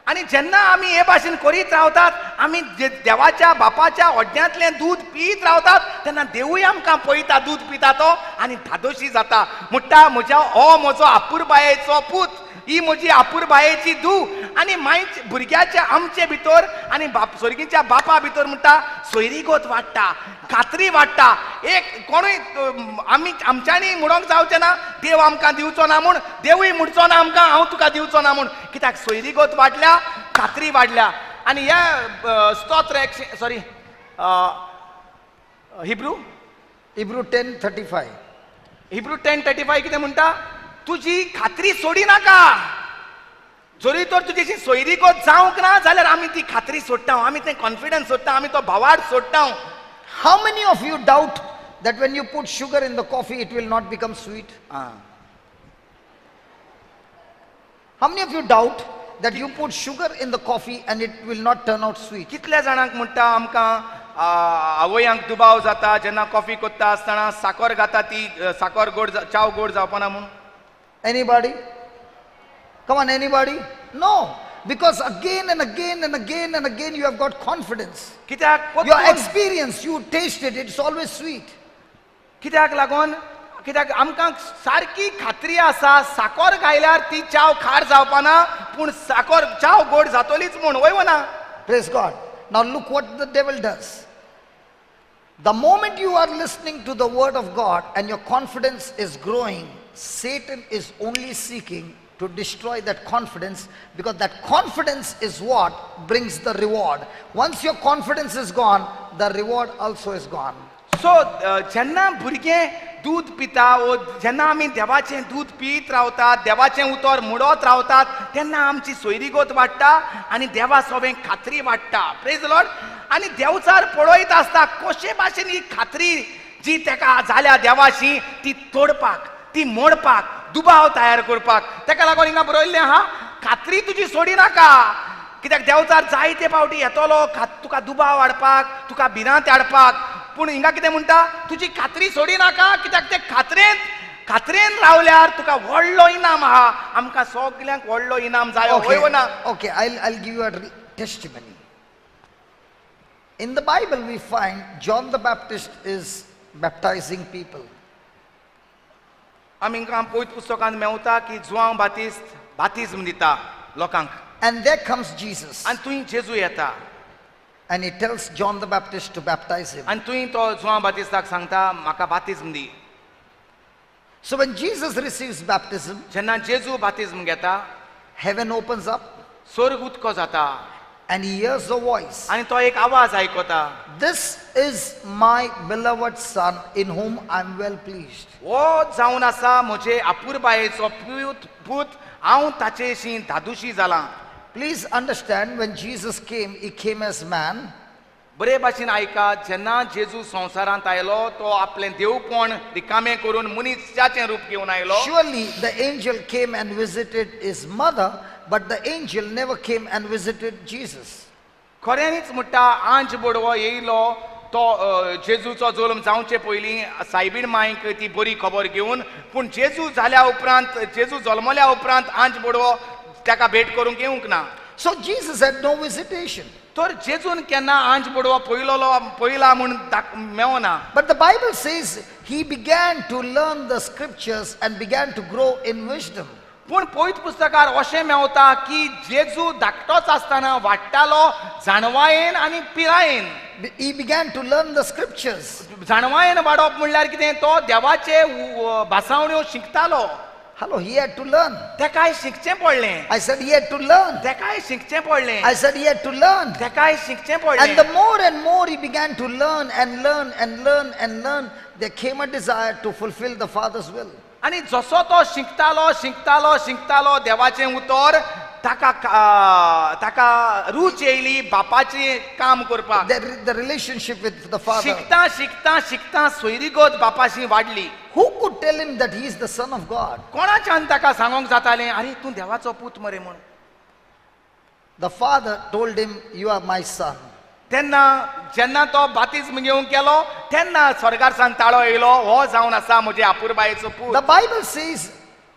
C: आनी जेन्ना आमी हे भाशेन करीत रावतात, आमी देवाच्या बापाच्या ओड्ड्यांतलें दूद पीत रावतात, तेन्ना देवूय आमकां पळयता दूद पिता तो आनी धादोशी जाता. म्हणटा म्हज्या हो म्हजो आपुरबायेचो पूत, ही म्हजी आपुरबायेची धूव. आनी माय भुरग्याच्या आमचे भितर आनी स्वर्गीच्या बापा भितर म्हणटा सोयरीगोत वाडटा, खात्री वाडटा. एक कोणूय आमी आमच्यांनी म्हणोंक जावचें ना देव आमकां दिवचो ना म्हूण, देवूय म्हणचो ना आमकां हांव तुका दिवचो ना म्हूण. कित्याक सोयरीगोत वाडल्या, खात्री वाडल्या. आनी ह्या स्तोत्र हिब्रू
B: 10:35.
C: हिब्रू 10:35 कितें म्हणटा, तुजी खात्री सोडी नाका. जरी तर तुजेशी सोयरीगोत जावंक ना जाल्यार आमी ती खात्री सोडटा, आमी तें कॉन्फिडन्स सोडटा, आमी तो भावार्थ सोडटा.
B: How many of you doubt that when you put sugar in the coffee it will not become sweet? How many of you doubt that you put sugar in the coffee and it will not turn out sweet?
C: कितल्या जाणांक म्हणटा आमकां आवयांक दुबाव जाता जेन्ना coffee कोत्ता आसतना साखर घाता, ती साखर गोड चाव गोड जावपाना म्हूण.
B: Anybody? Come on, anybody? No. Because again and again and again and again you have got confidence. Your experience, you taste it, it's always sweet.
C: कित्याक लागून कित्याक आमकां सारकी खात्री आसा साखर घायल्यार ती चाव खार जावपाना, पूण साखर चाव गोड जातलीच म्हूण, वय ना.
B: Praise God. Now look what the devil does. The moment you are listening to the word of God and your confidence is growing, Satan is only seeking to destroy that confidence, because that confidence is what brings the reward. Once your confidence is gone, the reward also is gone.
C: So जेन्ना भुरगें दूध पिता वो जेन्ना आमी देवाचें दूध पीत रावतात देवाचें उतर मुडोत रावतात तेन्ना आमची सोयरीगत वाडटा आनी देवा सोबें खात्री वाडटा प्रेज द लॉर्ड आनी देवचार पळयत आसता कशे भाशेन ही खात्री जी तेका जाल्या देवाची ती तोडपाक ती मोडपाक दुबाव तयार करपाक तेका लागून हिंगा बरयल्लें आहा खात्री तुजी सोडी नाका कित्याक देवचार जायते फावटी येतलो तुका दुबाव हाडपाक तुका भिरांत हाडपाक पूण हिंगा कितें म्हणटा तुजी खात्री सोडी नाका कित्याक ते खात्रेन रावल्यार तुका व्हडलो इनाम आहा आमकां सगल्यांक व्हडलो इनाम जायो वय ना
B: Okay, I'll give you a testimony. In the Bible we find John the Baptist is baptizing people.
C: आमकां पवित्र पुस्तकांत मेवता की जुआंव बातिज्म दिता लोकांक
B: And there comes Jesus.
C: आनी थंय जेजू येता
B: And he tells John the Baptist to baptize him.
C: आनी थंय तो जुआंव बातिस्ताक सांगता म्हाका बातिज्म दी
B: So when Jesus receives baptism,
C: जेन्ना जेजू बातिज्म घेता
B: heaven opens up
C: स्वर्ग उदको जाता
B: and he hears a voice.
C: आनी तो एक आवाज आयकता
B: This is my beloved son in whom I am well pleased.
C: हो जावन आसा म्हजे आपुरबायेचो पूत हांव ताचेशी धादुशी जालां
B: Please understand, when Jesus came, he came as man.
C: बरे भाशेन आयका जेन्ना जेजू संवसारांत आयलो तो आपलें देवपण रिकामें करून मनीसाचें रूप घेवन आयलो
B: Surely the angel came and visited his mother, but the angel never came and visited Jesus.
C: खऱ्यांनीच म्हणटा आंज बडवो येयलो तो जेजूचो जल्म जावचे पयलीं सायबीण मांयक ती बरी खबर घेवन पूण जेजू जाल्या उपरांत जेजू जल्मल्या उपरांत आंज बडवो ताका भेट करूंक येवंक ना
B: So Jesus had no visitation.
C: तर जेजून केन्ना आंज बडवो पयला म्हूण मेवना
B: But the Bible says he began to learn the scriptures and began to grow in wisdom.
C: पूण पवित्र पुस्तकार अशें मेवता की जेजू धाकटोच आसतना वाडटालो जाणवायेन आनी पिरायेन
B: He began to learn the scriptures.
C: जाणवायेन वाडप म्हणल्यार कितें तो देवाचे भासावण्यो शिकतालो
B: Hello, he had to learn.
C: तेकाय शिकचें पडलें
B: I said he had to learn.
C: तेकाय शिकचें पडलें
B: I said he had to learn.
C: तेकाय शिकचें
B: And
C: पडलें
B: the more and more he began to learn and learn and learn and learn, there came a desire to fulfill the Father's will.
C: आनी जसो तो शिकतालो देवाचें उतर ताका रूच येयली बापाचें काम करपाक
B: The relationship with the Father.
C: शिकता सोयरीगत बापाशी वाडली
B: Who could tell him that he is the Son of God?
C: कोणाच्यान ताका सांगोंक जातालें अरे तूं देवाचो पूत मरे म्हूण
B: The Father told him, "You are my son."
C: तेन्ना जेन्ना तो बातिज्म घेवंक गेलो तेन्ना स्वर्गासान ताळो येयलो हो जावन आसा म्हजे आपुरबायेचो पूत
B: The Bible says,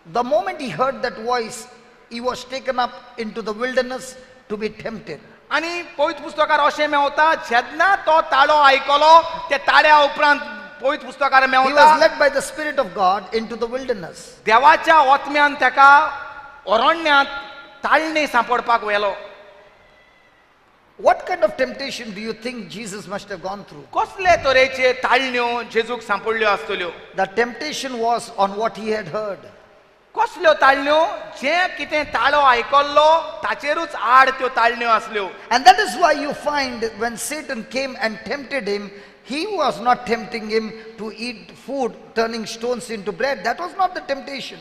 B: the moment he heard that voice, he was taken up into the wilderness to be tempted.
C: आनी पवित्र पुस्तकार अशें मेवता जेन्ना तो ताळो आयकलो ते ताळ्या उपरांत पवित्र पुस्तकार
B: He
C: Mewat
B: was led by the Spirit of God into the wilderness.
C: देवाच्या ओतम्यान ताका अरण्यांत ताळणी सांपडपाक व्हेलो
B: What kind of temptation do you think Jesus must have gone through?
C: कसले तरेचे ताळण्यो जेजूक सांपडल्यो आसतल्यो
B: The temptation was on what he had heard.
C: कसल्यो ताळण्यो जे कितें ताळो आयकल्लो ताचेरूच आड त्यो ताळण्यो आसल्यो
B: And that is why you find when Satan came and tempted him, he was not tempting him to eat food, turning stones into bread. That was not the temptation.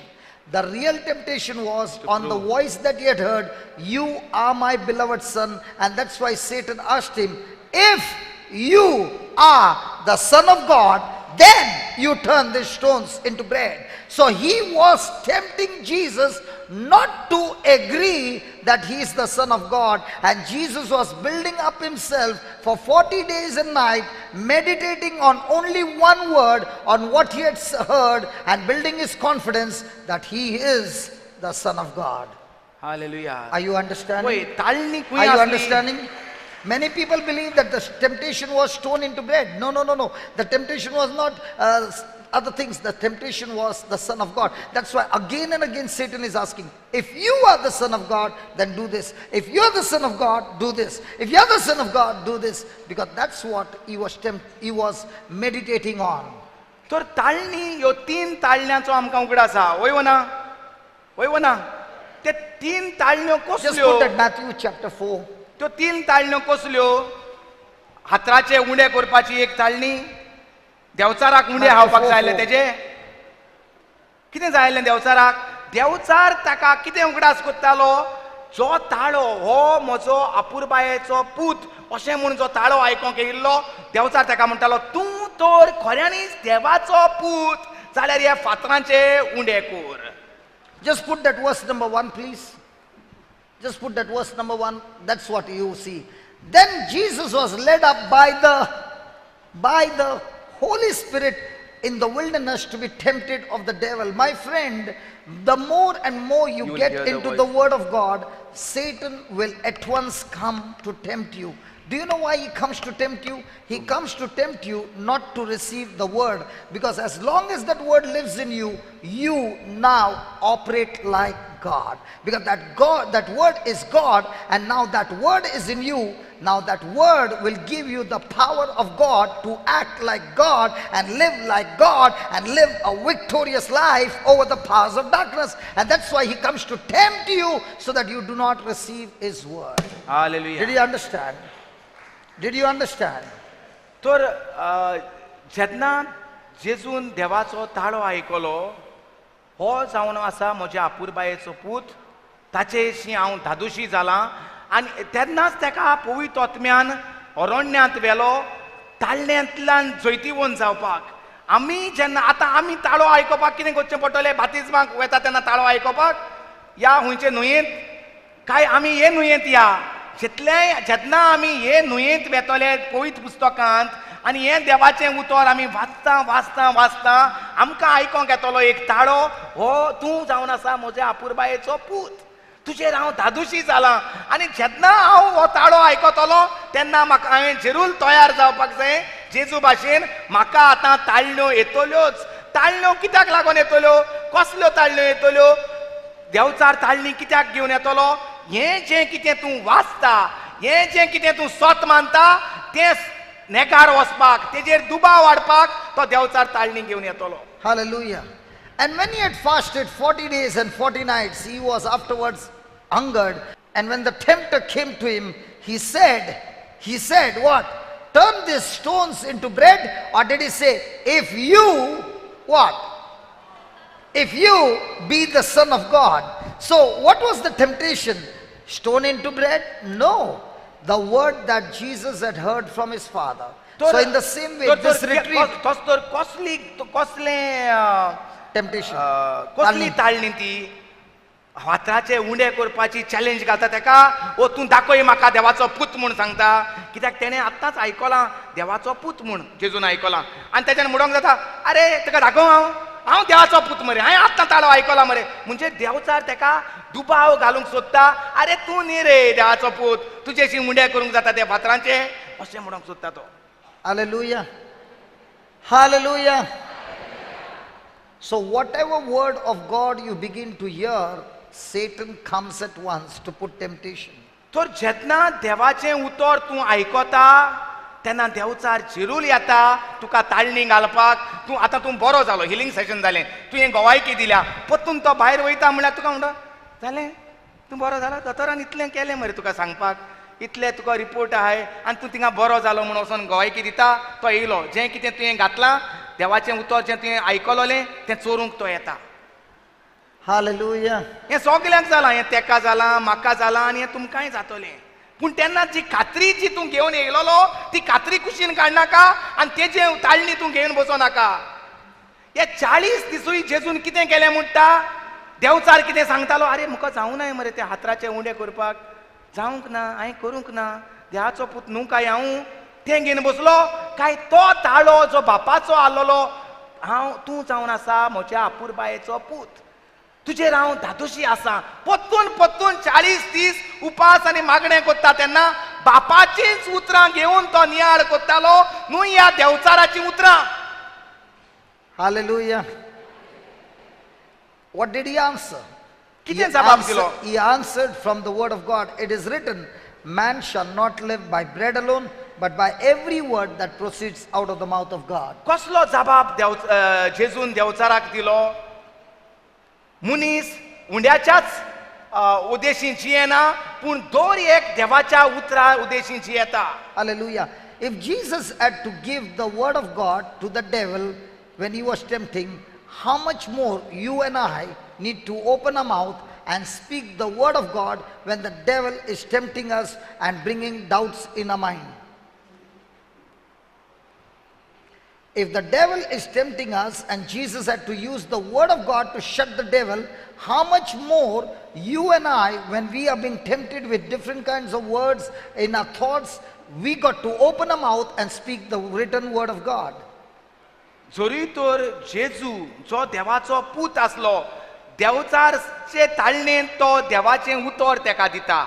B: The real temptation was on the voice that he had heard, "You are my beloved son." And that's why Satan asked him, "If you are the Son of God, then you turn these stones into bread." So he was tempting Jesus not to agree that he is the Son of God. And Jesus was building up himself for 40 days and night, meditating on only one word, on what he had heard, and building his confidence that he is the Son of God.
C: Hallelujah
B: Are you understanding?
C: पळय ताळणी
B: Are you
C: खंय
B: understanding? Many people believe that the temptation was stone into bread. No. The temptation was not other things. The temptation was the Son of God. That's why again and again Satan is asking, if you are the Son of God, then do this. If you are the Son of God, do this. If you are the Son of God, do this. Because that's what he was meditating on.
C: तर ताळणी ह्यो तीन ताळण्यांचो आमकां उगड आसा वय ना ते तीन ताळण्यो
B: Just
C: कसल्यो
B: put that Matthew chapter 4.
C: त्यो तीन ताळण्यो कसल्यो हातराचे उंडे करपाची एक ताळणी देवचाराक उंडे
B: Matthew
C: हावपाक
B: 4:4.
C: जाय तेजे कितें जायलें देवचाराक देवचार ताका कितें उगडास कोत्तालो जो ताळो हो म्हजो आपुरबायेचो पूत अशें म्हूण जो ताळो आयकोंक येयल्लो देवचार ताका म्हणटालो तूं तर खऱ्यांनीच देवाचो पूत जाल्यार ह्या फातरांचे उंडे core.
B: Just put that verse number 1, please. Just put that verse number 1. That's what you see. Then Jesus was led up by the Holy Spirit in the wilderness to be tempted of the devil. My friend, the more and more you
C: will
B: get
C: hear the
B: into
C: voice.
B: the word of God, Satan will at once come to tempt you. Do you know why he comes to tempt you? He comes to tempt you not to receive the word, because as long as that word lives in you, you now operate like God. Because that word is God, and now that word is in you. Now that word will give you the power of God to act like God and live like God and live a victorious life over the powers of darkness. And that's why he comes to tempt you so that you do not receive his word.
C: Hallelujah.
B: Did you understand? Did you understand?
C: तर जेन्ना जेजून देवाचो ताळो आयकलो हो जावन आसा म्हज्या आपुरबायेचो पूत ताचेशी हांव धादोशी जालां आनी तेन्नाच ताका पवित्र आत्म्यान अरण्यांत व्हेलो ताळण्यांतल्यान जैतिवंत जावपाक. आमी जेन्ना आतां आमी ताळो आयकोपाक कितें करचें पडटलें बातिजमाक वता तेन्ना ताळो आयकोपाक या हुंयचे न्हंयेंत काय आमी हे न्हंयेंत या जेन्ना आमी हे न्हंयेंत वेतले पवित्र पुस्तकांत आनी हें देवाचें उतर आमी वाचता आमकां आयकोंक येतलो एक ताळो हो तूं जावन आसा म्हज्या आपुरबायेचो पूत तुजेर हांव धादोशी जालां आनी जेन्ना हांव हो ताळो आयकतलो तेन्ना म्हाका हांवें जरूर तयार जावपाक जाय जेजू भाशेन म्हाका आतां ताळण्यो येतल्योच. ताळण्यो कित्याक लागून येतल्यो कसल्यो ताळण्यो येतल्यो देवचार ताळणी कित्याक घेवन येतलो हें जें कितें तूं वाचता हें जें कितें तूं स्वत मानता तें नेकार वचपाक तेजेर दुबाव वाडपाक तो देवचार ताळणी घेवन येतलो.
B: Hallelujah. And when he had fasted 40 days and 40 nights, he was afterwards hungered. And when the tempter came to him, he said what? Turn these stones into bread? Or did he say, if you, what? If you be the Son of God. So what was the temptation? Stone into bread? No. The word that Jesus had heard from his Father. So in the same way, this retreat, temptation.
C: कसली ताळणी ती हाताचे उंडे करपाची challenge घालता ताका ओ तूं दाखय म्हाका देवाचो पूत म्हूण सांगता कित्याक तेणें आतांच आयकलां देवाचो पूत म्हूण जेजून आयकलां आनी तेच्यान म्हणोंक जाता अरे ताका दाखय हांव देवाचो पूत मरे हांवें आतां ताळो आयकला मरे म्हणजे देवचार ताका दुबाव घालूंक सोदता अरे तूं न्ही रे देवाचो पूत तुजेशी उंडे करूंक जाता त्या फातरांचे अशें म्हणोंक सोदता तो.
B: Hallelujah. Hallelujah. So whatever word of God you begin to hear, Satan comes at once to put temptation.
C: तर जेन्ना देवाचें उतर तूं आयकता तेन्ना देवचार जरूर येता तुका ताळणी घालपाक. तूं आतां तूं बरो जालो हिलिंग सेशन जालें तुवें गोवायकी दिल्या परतून तो भायर वयता म्हळ्यार तुका म्हणटा जालें तूं बरो जालो दोतोरान इतलें केलें मरे तुका सांगपाक इतलें तुका रिपोर्ट आहाय आनी तूं थिंगा बरो जालो म्हणून वचोन गोवायकी दिता तो येयलो जें कितें तुवें घातलां देवाचें उतर जें तुवें आयकलोलें तें चोरूंक तो येता.
B: Hallelujah.
C: हें सगल्यांक जालां हें तेका जालां म्हाका जालां आनी हें तुमकांय जातलें पूण तेन्ना जी खात्री जी तूं घेवन येयलोलो ती खात्री कुशीन काडनाका आनी तेजें ताळणी तूं घेवन बसोनाका. हे 40 दिसूय जेजून कितें केलें म्हणटा देवचार कितें सांगतालो अरे म्हाका जावं नाय मरे ते हातराचे उंडे करपाक जावंक ना हांवें करूंक ना देवाचो पूत न्हू काय हांव तें घेवन बसलो काय तो ताळो जो बापाचो आसलोलो तूं जावन आसा म्हज्या आपुरबायेचो पूत तुजेर हांव धादोशी आसा परतून 40 दीस उपास आनी मागणें करता तेन्ना बापाचींच उतरां घेवन तो नियाळ करतालो न्हू ह्या देवचाराची उतरां.
B: Hallelujah. What did he answer?
C: कितें जबाब दिलो?
B: He answered from the word of God. It is written, man shall not live by bread alone, but by every word that proceeds out of the mouth of God.
C: कसलो जबाब जेजून देवचाराक दिलो मुनीस उंड्याच्याच उद्देशीं जियेना पूण दर एक देवाच्या उतरा उद्देशीं जियेता.
B: Hallelujah. If Jesus had to give the word of God to the devil when he was tempting, how much more you and I need to open our mouth and speak the word of God when the devil is tempting us and bringing doubts in our mind. If the devil is tempting us and Jesus had to use the word of God to shut the devil, how much more you and I, when we are being tempted with different kinds of words in our thoughts, we got to open our mouth and speak the written word of God.
C: जरी तर जेजू जो देवाचो पूत असलो, देवचारचे ताळणेन तो देवाचें उतर तेका दिता.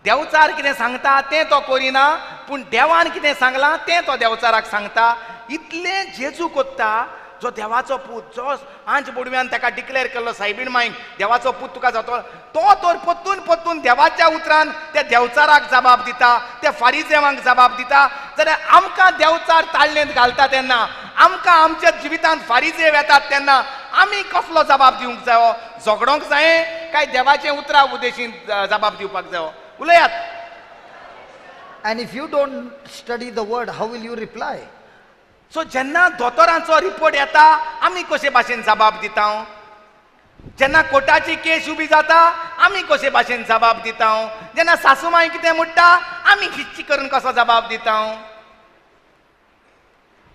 C: देवचार कितें सांगता तें तो करिना, पूण देवान कितें सांगलां तें तो देवचाराक सांगता. इतलें जेजू कोत्ता, जो देवाचो पूत, जो आंच बुडव्यान ताका डिक्लेअर केल्लो सायबीण मांयक देवाचो पूत तुका जातो, तो तर परतून परतून देवाच्या उतरान त्या देवचाराक जबाब दिता, त्या फारिजेवांक जबाब दिता. जाल्यार आमकां देवचार ताळणेंत घालता तेन्ना, आमकां आमच्या जिवितांत फारिजे येतात तेन्ना आमी कसलो जबाब दिवंक जायो? झगडोंक जायें काय देवाचें उतरा उद्देशीन जबाब दिवपाक जायो? उलयात.
B: And if you don't study the word, how will you reply?
C: सो जेन्ना दोतोरांचो रिपोर्ट येता, आमी कशे भाशेन जबाब दिता? जेन्ना कोर्टाची केस उबी जाता, आमी कशे भाशेन जबाब दिता? जेन्ना सासूमाय कितें म्हणटा, आमी हिच्ची करून कसो जबाब दिता?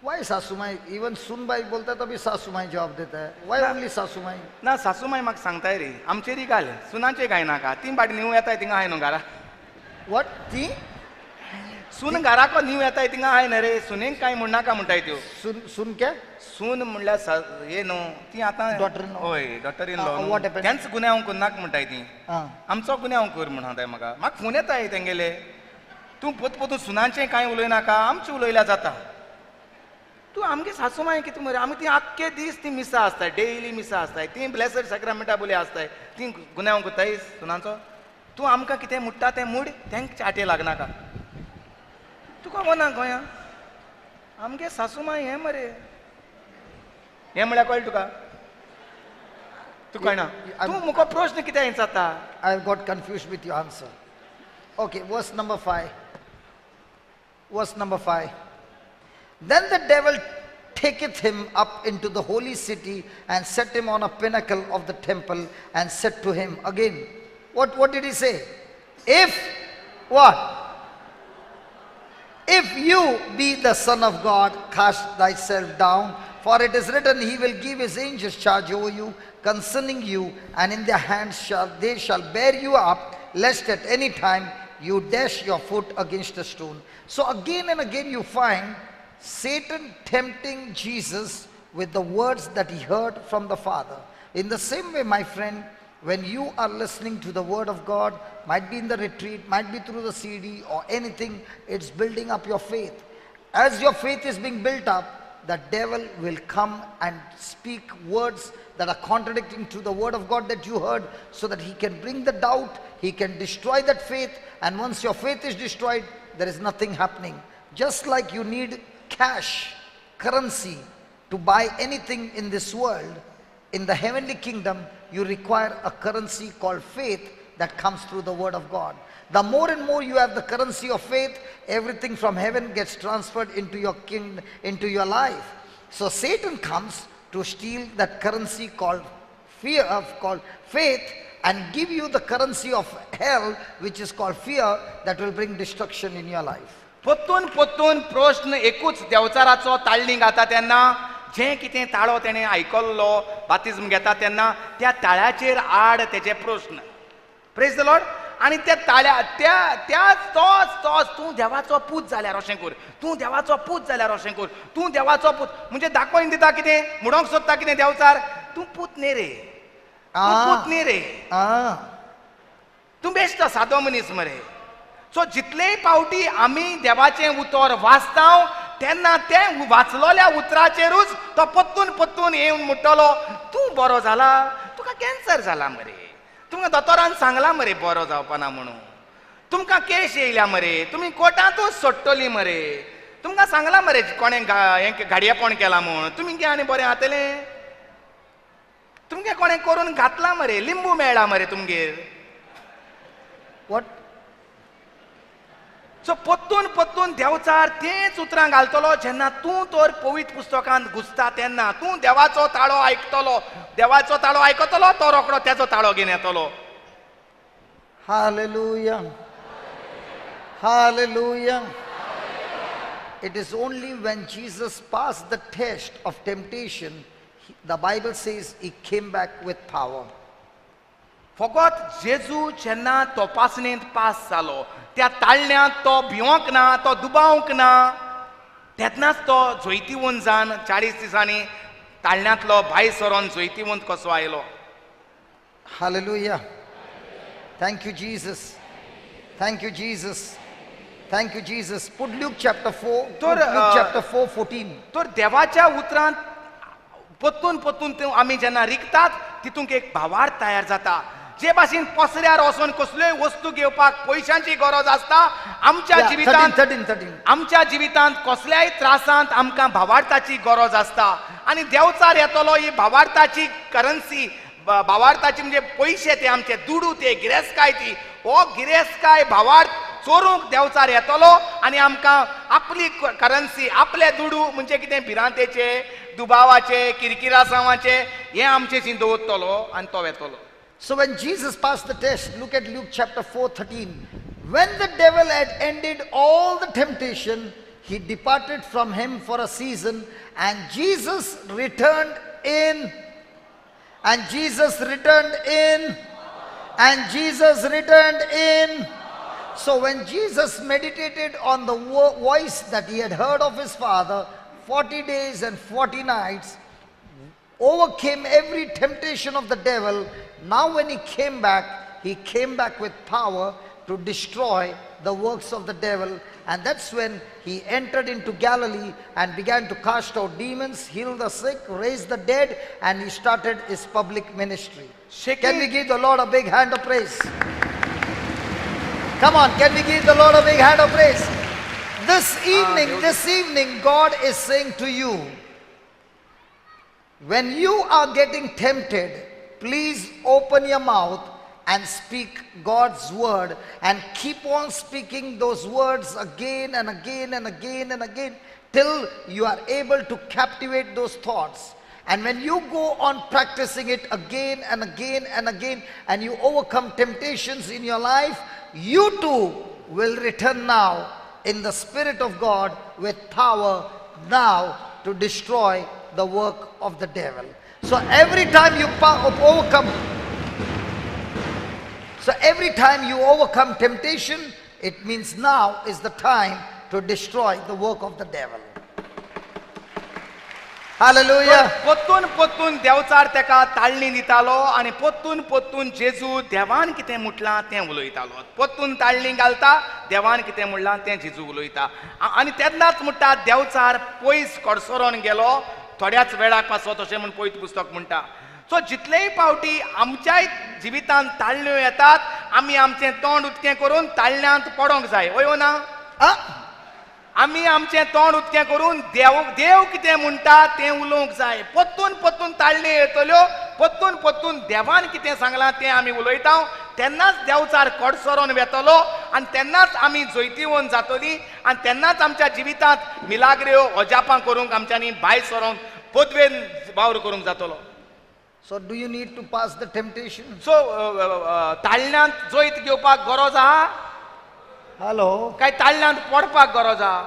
B: Why सासूमाई? Even सुनबाई बोलता तो भी सासूमाई जवाब देता है. Why only सासूमाई?
C: ना सासूमाय म्हाका सांगताय रे, आमचेरी घाल, सुनाचे गाय नाका, ती बाट न्यू येताय थिंगा हाय न्हू घरा.
B: What? ती?
C: सून घराको न्यू येताय थिंगा हाय न्हू रे, सुनेक काय म्हणनाका म्हणटाय त्यो.
B: सुन क्या?
C: सून म्हणल्यार हे न्हू, ती आतां
B: Daughter in law.
C: होय daughter in
B: what
C: law.
B: happened?
C: तेंच गुन्यांव करनाक म्हणटाय ती. आमचो गुन्यांव कर म्हणटाय म्हाका. म्हाका फोन येताय तेंगेले, तूं पोत पोतू सुनाचें कांय उलयनाका, आमचें उलयल्यार जाता. तूं आमगे सासूमाय कितें मरे, आमी ती आख्खे दीस ती मिसा आसताय, डेली मिसा आसताय, ती ब्लेसड सॅक्रामेंटा बोली आसताय, ती गुन्यांव कोत्ताय सुनाचो. तूं आमकां कितें म्हणटा तें मूड तेंक चाटे लागनाका. तुका वना गोंया आमगे सासूमाय हें मरे, हें म्हळ्यार कळ्ळें तुका? तुका कळना? तूं मुको प्रश्न कित्याक विचारता?
B: I got confused with your answer. Okay, verse number 5. Verse number 5. Then the devil taketh him up into the holy city and set him on a pinnacle of the temple and said to him again. What did he say? If what? If you be the Son of God, cast thyself down, for it is written, he will give his angels charge over you concerning you, and in their hands they shall bear you up, lest at any time you dash your foot against a stone. So again and again you find Satan tempting Jesus with the words that he heard from the Father. In the same way, my friend, when you are listening to the word of God, might be in the retreat, might be through the CD or anything, it's building up your faith. As your faith is being built up, the devil will come and speak words that are contradicting to the word of God that you heard, so that he can bring the doubt, he can destroy that faith, and once your faith is destroyed, there is nothing happening. Just like you need cash, currency, to buy anything in this world, in the heavenly kingdom, you require a currency called faith that comes through the word of God. The more and more you have the currency of faith, everything from heaven gets transferred into your kingdom, into your life. So Satan comes to steal that currency called fear, called faith, and give you the currency of hell, which is called fear, that will bring destruction in your life.
C: पोत्तून पोत्तून प्रश्न एकूच देवचाराचो ताळणी घाता तेन्ना जें कितें ताळो तेणें आयकल्लो बातिज्म घेता तेन्ना त्या ताळ्याचेर आड तेचे प्रश्न. Praise the Lord. आनी त्या ताळ्या त्या तोच तूं देवाचो पूत जाल्यार अशें कर, तूं देवाचो पूत जाल्यार अशें कर, तूं देवाचो पूत, म्हणजे दाखोवन दिता कितें, म्हणोंक सोदता कितें देवचार, तूं पूत न्ही रे, तूं पूत न्ही रे, तूं बेश्टो सादो मनीस मरे. सो जितलेय पावटी आमी देवाचें उतर वाचता तेन्ना तें वाचलोल्या उतराचेरूच तो पत्तून पत्तून येवन म्हणटलो, तूं बरो जाला, तुका कॅन्सर जाला मरे, तुमकां दोतोरान सांगलां मरे बरो जावपाना म्हणून, तुमकां केस येयल्या मरे, तुमी कोर्टांतूच सोडटलीं मरे, तुमकां सांगलां मरे कोणें हें गाडयेपण केलां म्हूण, तुमी कितें आनी बरें जातलें, तुमगे कोणें करून घातलां मरे, लिंबू मेळ्ळा मरे तुमगेर.
B: What?
C: सो पत्तून देवचार तेच उतरां घालतलो जेन्ना तूं तर पवित्र पुस्तकांत घुसता तेन्ना तूं देवाचो ताळो आयकतलो, देवाचो ताळो आयकतलो तो रोखडो तेचो ताळो घेवन येतलो.
B: Hallelujah. Hallelujah. It is only when Jesus passed the test of temptation, the Bible says he came back with power.
C: फकत जेजू जेन्ना तपासणेंत पास जालो त्या ताळण्यांत तो भिवंक ना, तो दुबावंक ना, तेन्नाच तो जोयतीवंत जावन 40 दिसांनी ताळण्यांतलो भायर सरोन जोयतीवंत कसो आयलो.
B: Hallelujah. Thank you, Jesus. Thank you, Jesus. Thank you, Jesus. Put Luke chapter 4. Put Luke chapter 4, 14.
C: तर देवाच्या उतरांत पत्तून ते आमी जेन्ना रिकतात तितूंक एक भावार्थ तयार जाता. जे भाशेन पसऱ्यार वचून कसल्योय वस्तू घेवपाक पयशांची गरज आसता, आमच्या
B: Yeah,
C: जिवितांत
B: 13.
C: आमच्या जिवितांत कसल्याय त्रासांत आमकां भावार्थाची गरज आसता आनी देवचार येतलो ही भावार्थाची करन्सी, भावार्थाची म्हणजे पयशे ते आमचे दुडू ते गिरेस्काय ती, हो गिरेस्काय भावार्थ चोरूंक देवचार येतलो आनी आमकां आपली करन्सी, आपले दुडू म्हणजे कितें भिरांतेचे, दुबावाचे, किरकिरासावाचे हे आमचेशी दवरतलो आनी तो येतलो.
B: So when Jesus passed the test, look at Luke chapter 4, 13. When the devil had ended all the temptation, he departed from him for a season, and Jesus returned in, and Jesus returned in, and Jesus returned in. So when Jesus meditated on the voice that he had heard of his Father, 40 days and 40 nights, overcame every temptation of the devil. Now when he came back with power to destroy the works of the devil. And that's when he entered into Galilee and began to cast out demons, heal the sick, raise the dead, and he started his public ministry. Can we give the Lord a big hand of praise? Come on, can we give the Lord a big hand of praise? This evening, God is saying to you, when you are getting tempted, please open your mouth and speak God's word, and keep on speaking those words again and again and again and again till you are able to captivate those thoughts. And when you go on practicing it again and again and again, and you overcome temptations in your life, you too will return now in the Spirit of God with power now to destroy the work of the devil. So every time you overcome temptation, it means now is the time to destroy the work of the devil. Hallelujah.
C: पत्तून Devchar तेका ताळणी दितालो आनी पत्तून जेजू देवान कितें मुटलां तें उलयतालो. पत्तून ताळणी घालता, देवान कितें म्हणलां तें जेजू उलयता. आनी तेन्नाच म्हणटा देवचार पयस कडसरोन गेलो, थोड्याच वेळाक पासो तशें म्हूण पवित्र पुस्तक म्हणटा. सो जितलेय पावटी आमच्याय जिवितांत ताळण्यो येतात, आमी आमचें तोंड उक्तें करून ताळण्यांत पडोंक जाय. वयो ना? आमी आमचें तोंड उक्तें करून देव कितें म्हणटा तें उलोवंक जाय. पत्तून ताळण्यो येतल्यो, पत्तून देवान कितें सांगलां तें आमी उलयता, तेन्नाच देवचार कडसरोन वेतलो आनी तेन्नाच आमी जैतिवंत जातलीं आनी तेन्नाच आमच्या जिवितांत मिलाग्र्यो अजापां करूंक आमच्यांनी भायर सरोन पदवेन वावर करूंक जातलो.
B: So do you need to pass the temptation?
C: सो ताळण्यांत जैत घेवपाक गरज आहा
B: Hello.
C: काय ताळण्यांत पडपाक गरज आहा?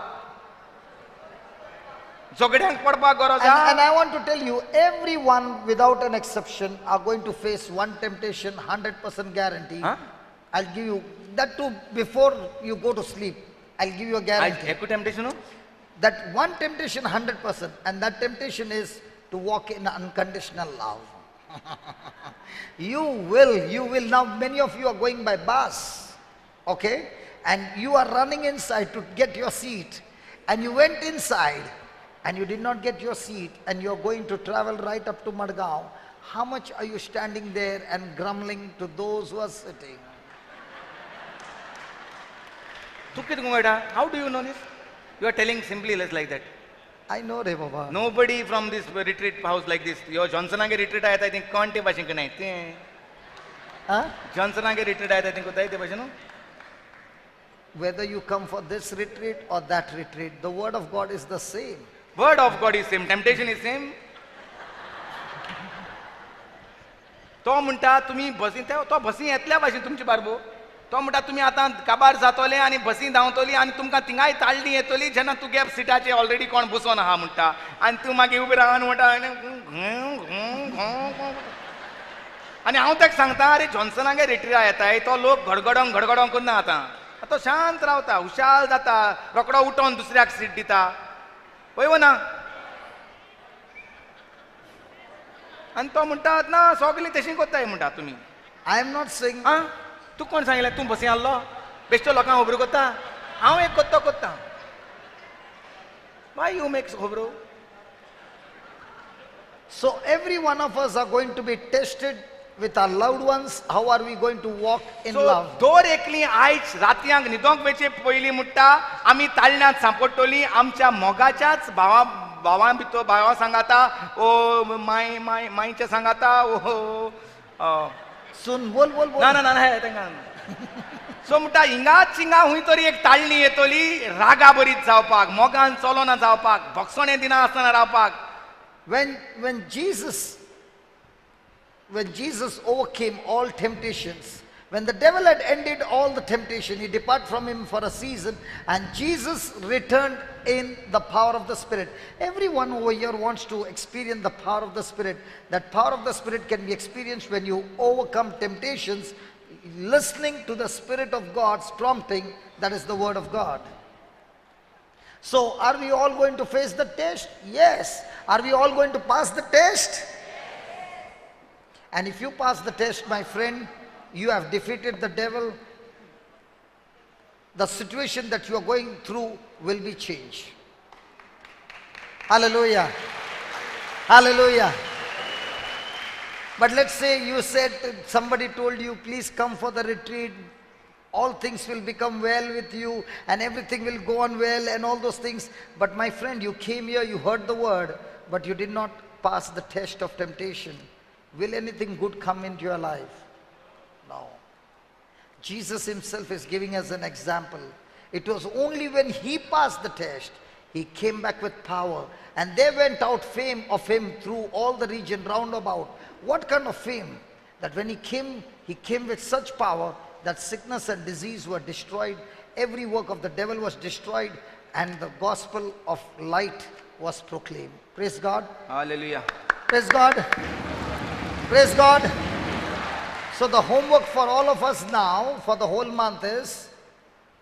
C: झगड्यांक पडपाक गरज आहा?
B: And I want to tell you, everyone without an exception are going to face one temptation, 100% guarantee. I'll give you that too before you go to sleep. I'll give you a guarantee.
C: ఎక్కువ temptation
B: That one temptation 100%, and that temptation is to walk in unconditional love. You will. Now many of you are going by bus, okay? And you are running inside to get your seat, and you went inside and you did not get your seat, and you're going to travel right up to Madgaon. How much are you standing there and grumbling to those who are sitting?
C: How do you know this? You are telling simply less like that.
B: I know, Re Baba.
C: Nobody from this retreat house like this. Your Johnson retreat I think can't bashing
B: Huh?
C: Johnson retreat I think होता है ते बचनो
B: whether you come for this retreat or that retreat, the word of God is the same.
C: Word of God is same, temptation is same. तो म्हणटा तुम्ही बसीन तो बसीन येतल्या भाशेन तुमचे बारबो तो म्हणटा तुम्ही आतां काबार जातोले आनी बसीन धांवतली आनी तुमकां थिंगाय ताळणी येतली जेन्ना तुगे सिटाचेर ऑलरेडी कोण बसोन आहा म्हणटा आनी तूं मागीर उबी रावन म्हणटा आनी हांव ताका सांगता अरे जॉन्सनागे रिट्रीटा येताय तो लोक घडघडोंक करना आतां तो शांत रावता हुशाल जाता रोकडो उठोन दुसऱ्याक सीट दिता पळय ना आनी तो म्हणटा ना सगळीं तशीं कोत्ताय म्हणटा तुमी
B: I am not saying,
C: आं तूं कोण सांगलें तूं बसीं आहलो बेश्टो लोकांक खबरो कोत्ता हांव एक कोत्ता वाय यू मेक खबरो.
B: so every one of us are going to be tested with our loved ones. How are we going to walk in
C: so
B: love?
C: दर एकली आयज रातयांक न्हिदोंक वेचे पयलीं म्हणटा आमी ताळण्यांत सांपडटलीं आमच्या मोगाच्याच भावां भितर भावा सांगाता ओ मायच्या सांगाता ओ
B: Soon, bol.
C: ना तेंगा सो म्हणटा हिंगाच हिंगा हूंय तरी एक ताळणी येतली रागा बरीच जावपाक मोगान चलोना जावपाक भोगसणे दिना आसतना रावपाक.
B: When Jesus overcame all temptations, when the devil had ended all the temptation, he departed from him for a season, and Jesus returned in the power of the Spirit. Everyone over here wants to experience the power of the Spirit. That power of the Spirit can be experienced when you overcome temptations, listening to the Spirit of God's prompting, that is the Word of God. So, are we all going to face the test? Yes. Are we all going to pass the test? And if you pass the test, my friend, you have defeated the devil. The situation that you are going through will be changed. Hallelujah. Hallelujah. But let's say you said, somebody told you, please come for the retreat. All things will become well with you and everything will go on well and all those things. But my friend, you came here, you heard the word, but you did not pass the test of temptation. Will anything good come into your life? No. Jesus himself is giving us an example. It was only when he passed the test, he came back with power. And there went out fame of him through all the region round about. What kind of fame? That when he came with such power that sickness and disease were destroyed, every work of the devil was destroyed, and the gospel of light was proclaimed. Praise God.
C: Hallelujah.
B: Praise God. Praise God. So the homework for all of us now for the whole month is,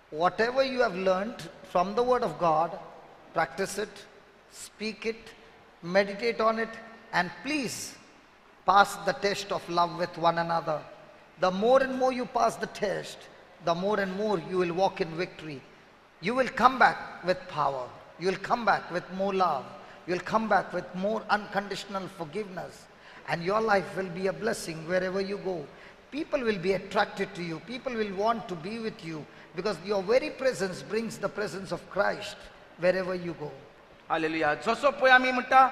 B: whatever you have learned from the Word of God, practice it, speak it, meditate on it, and please pass the test of love with one another. The more and more you pass the test, the more and more you will walk in victory. You will come back with power. You will come back with more love. You will come back with more unconditional forgiveness. And your life will be a blessing wherever you go. People will be attracted to you. People will want to be with you because your very presence brings the presence of Christ wherever you go.
C: Hallelujah. जसो पळय आमी म्हणटा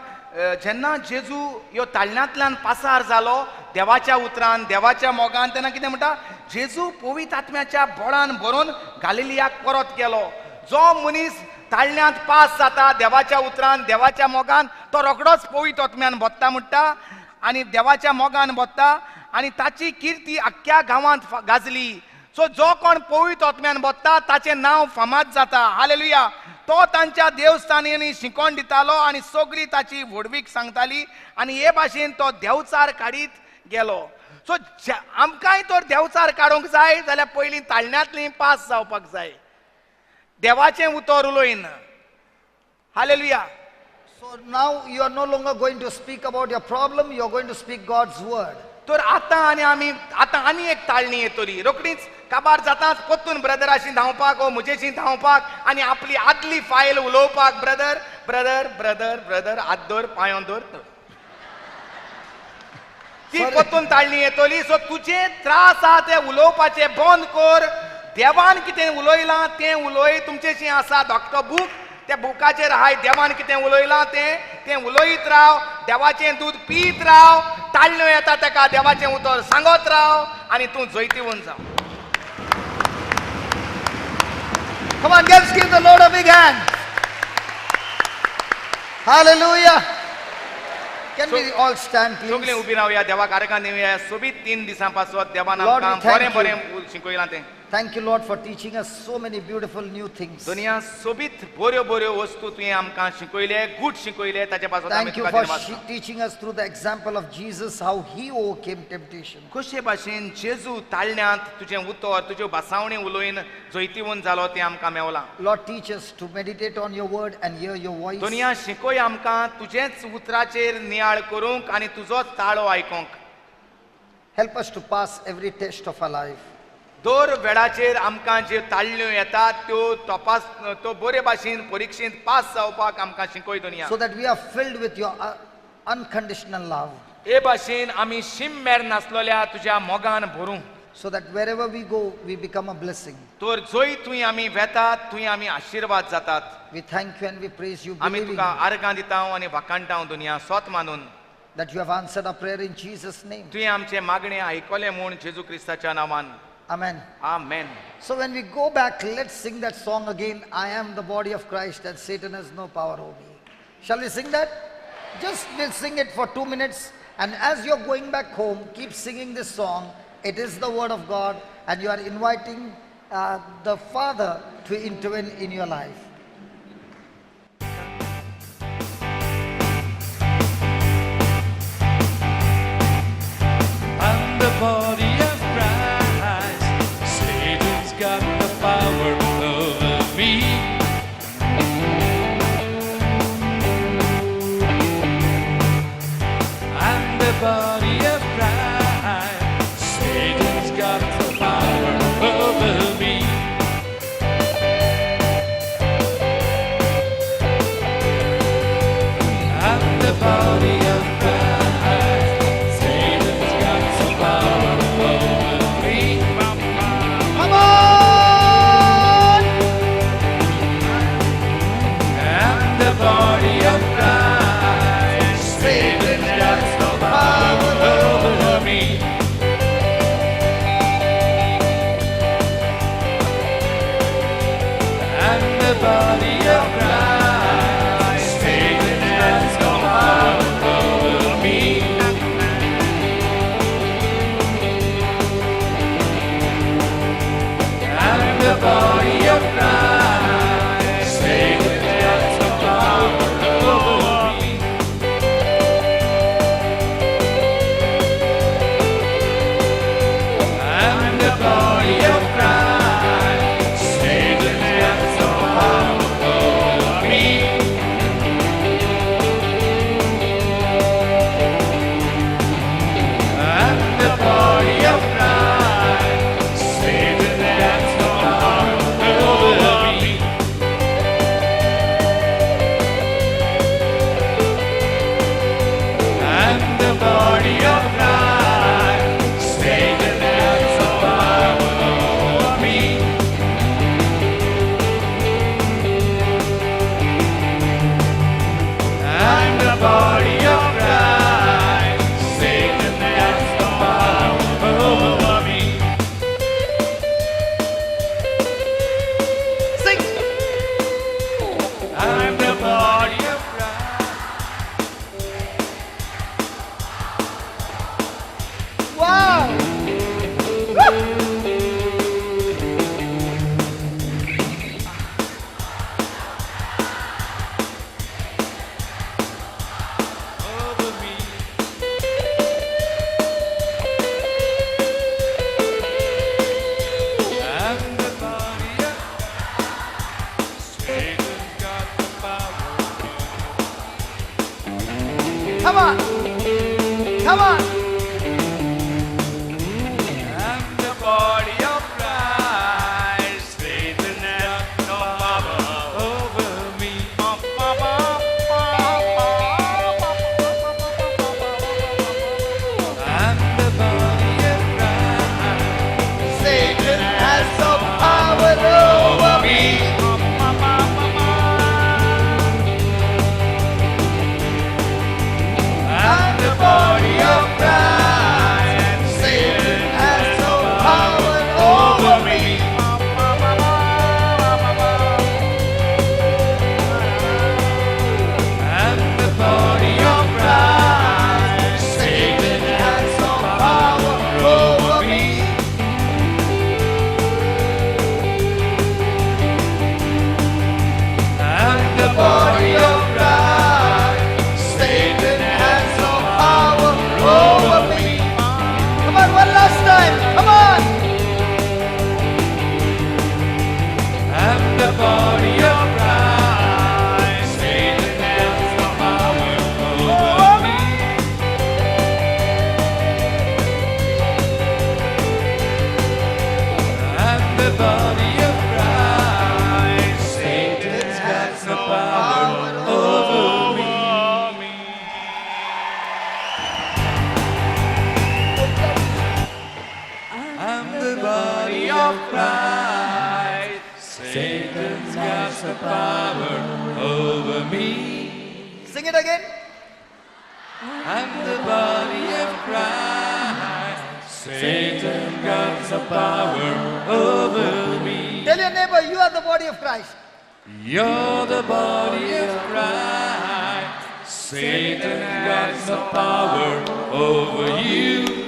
C: जेन्ना जेजू ह्यो ताळण्यांतल्यान पासार जालो देवाच्या उतरान देवाच्या मोगान तेन्ना कितें म्हणटा जेजू पवित्र आत्म्याच्या बळान भरून गालिलियाक परत गेलो. जो मनीस ताळण्यांत पास जाता देवाच्या उतरान देवाच्या मोगान तो रोखडोच पवित्र आत्म्यान भोत्ता म्हणटा आनी देवाच्या मोगान भोत्ता आनी ताची किर्ती आख्ख्या गांवांत गाजली. सो जो कोण पवित्र आत्म्यान भोत्ता ताचें नांव फामाद जाता. हालेलुया. तो तांच्या देवस्थानांनी शिकोण दितालो आनी सगळीं ताची व्हडवीक सांगताली आनी हे भाशेन तो देवचार काडीत गेलो. सो आमकांय तर देवचार काडूंक जाय जाल्यार पयलीं ताळण्यांतलीं पास जावपाक जाय. देवाचें उतर उलोयन. Hallelujah.
B: So now you are no longer going to speak about your problem, you are going to speak God's word.
C: तर आतां आनी एक ताळणी येतली. रोखडीच काबार जाताच परतून ब्रदराशी धांवपाक ओ म्हजेशी धांवपाक आनी आपली आदली फायल उलोवपाक ब्रदर ब्रदर ब्रदर ब्रदर हात धर पांयो धर ती परतून ताळणी येतली. सो तुजे त्रास आहा ते उलोवपाचे बंद कर. देवान कितें उलयलां तें उलय. तुमचेशी आसा धाकटो बूक त्या बुकाचेर हाय देवान कितें उलयलां तें उलयत राव. देवाचें दूध पीत राव. ताळण्यो येता ताका देवाचें उतर सांगत राव आनी तूं जैतिवंत जाव.
B: Come on, let's give the Lord a big hand. Hallelujah. Can we all stand,
C: सगळीं
B: please?
C: उबी रावया देवाक आर्गां दिवया सोबीत 3 दिसांपासून देवान
B: Lord, we
C: आमकां
B: thank
C: बरें
B: you.
C: बरें शिकयलां तें
B: Thank you, Lord, for teaching us so many beautiful new things.
C: दुनिया सोबीत बऱ्यो बऱ्यो वस्तू तुवें आमकां शिकयले गूढ शिकयले ताचे पासून आमी
B: Thank you
C: तुका
B: for
C: धन्यवाद दिता.
B: teaching us through the example of Jesus how he overcame temptation.
C: कशे भाशेन जेजू ताळण्यांत तुजें उतर तुज्यो भासावणी उलोवन जैतिवून जालो तें आमकां मेवलां.
B: Lord, teach us to meditate on your word and hear your voice.
C: दुनिया शिकोय आमकां तुजेच उतराचेर नियाळ करूंक आनी तुजोच ताळो आयकोंक.
B: Help us to pass every test of our life.
C: दर वेळाचेर आमकां ज्यो ताळण्यो येतात त्यो तपास तो बरे भाशेन परिक्षेंत पास जावपाक आमकां शिकय दुनिया.
B: So that we are filled with your unconditional love.
C: हे भाशेन आमी शिममेर नासलेल्या तुज्या मोगान भरूं.
B: So that wherever we go, we become a blessing.
C: तर जंय थंय आमी वेतात थंय आमी आशिर्वाद जातात.
B: We thank you and we praise you,
C: आमी
B: believing
C: तुका आर्गां दिता आनी वाकाणटां दुनिया स्वत मानून
B: that you have answered our prayer in Jesus' name.
C: तुवें आमचे मागणे आयकले म्हूण जेजू क्रिस्ताच्या नांवान.
B: Amen.
C: Amen.
B: So when we go back, let's sing that song again. I am the body of Christ and Satan has no power over me. Shall we sing that? Just we'll sing it for 2 minutes. And as you're going back home, keep singing this song. It is the word of God and you are inviting the Father to intervene in your life.
A: I'm the body of Christ. Satan's got the power over me. I'm the body of Christ. Satan's got the power over me. I'm the body of Christ. Satan's got some power over me.
B: Come on!
A: I'm the body of Christ. Satan's got some power over me. I'm the body of Christ. Satan's got some power over me. I'm the body of Christ. Satan's got some power over me. I'm the body of Christ. Satan's got some power over me. I'm the body of Christ. Satan's got some power over me. I'm the body of Christ. Satan has some power over me. I'm the body of Christ. Satan has some power over me.
B: Sing!
A: I'm the body of Christ.
B: Wow!
A: Over me. I'm the body of Christ. Satan's got the power.
B: Come on! Come on!
A: I'm the body of Christ. Satan has no power over me. I'm the body of Christ.
B: Satan has some power over me.
A: I'm the body of Christ. power over me.
B: Sing it again.
A: I'm the body of Christ. Satan got the power over me.
B: Tell your neighbor, you are the body of Christ.
A: You're the body of Christ. Satan got the power over you.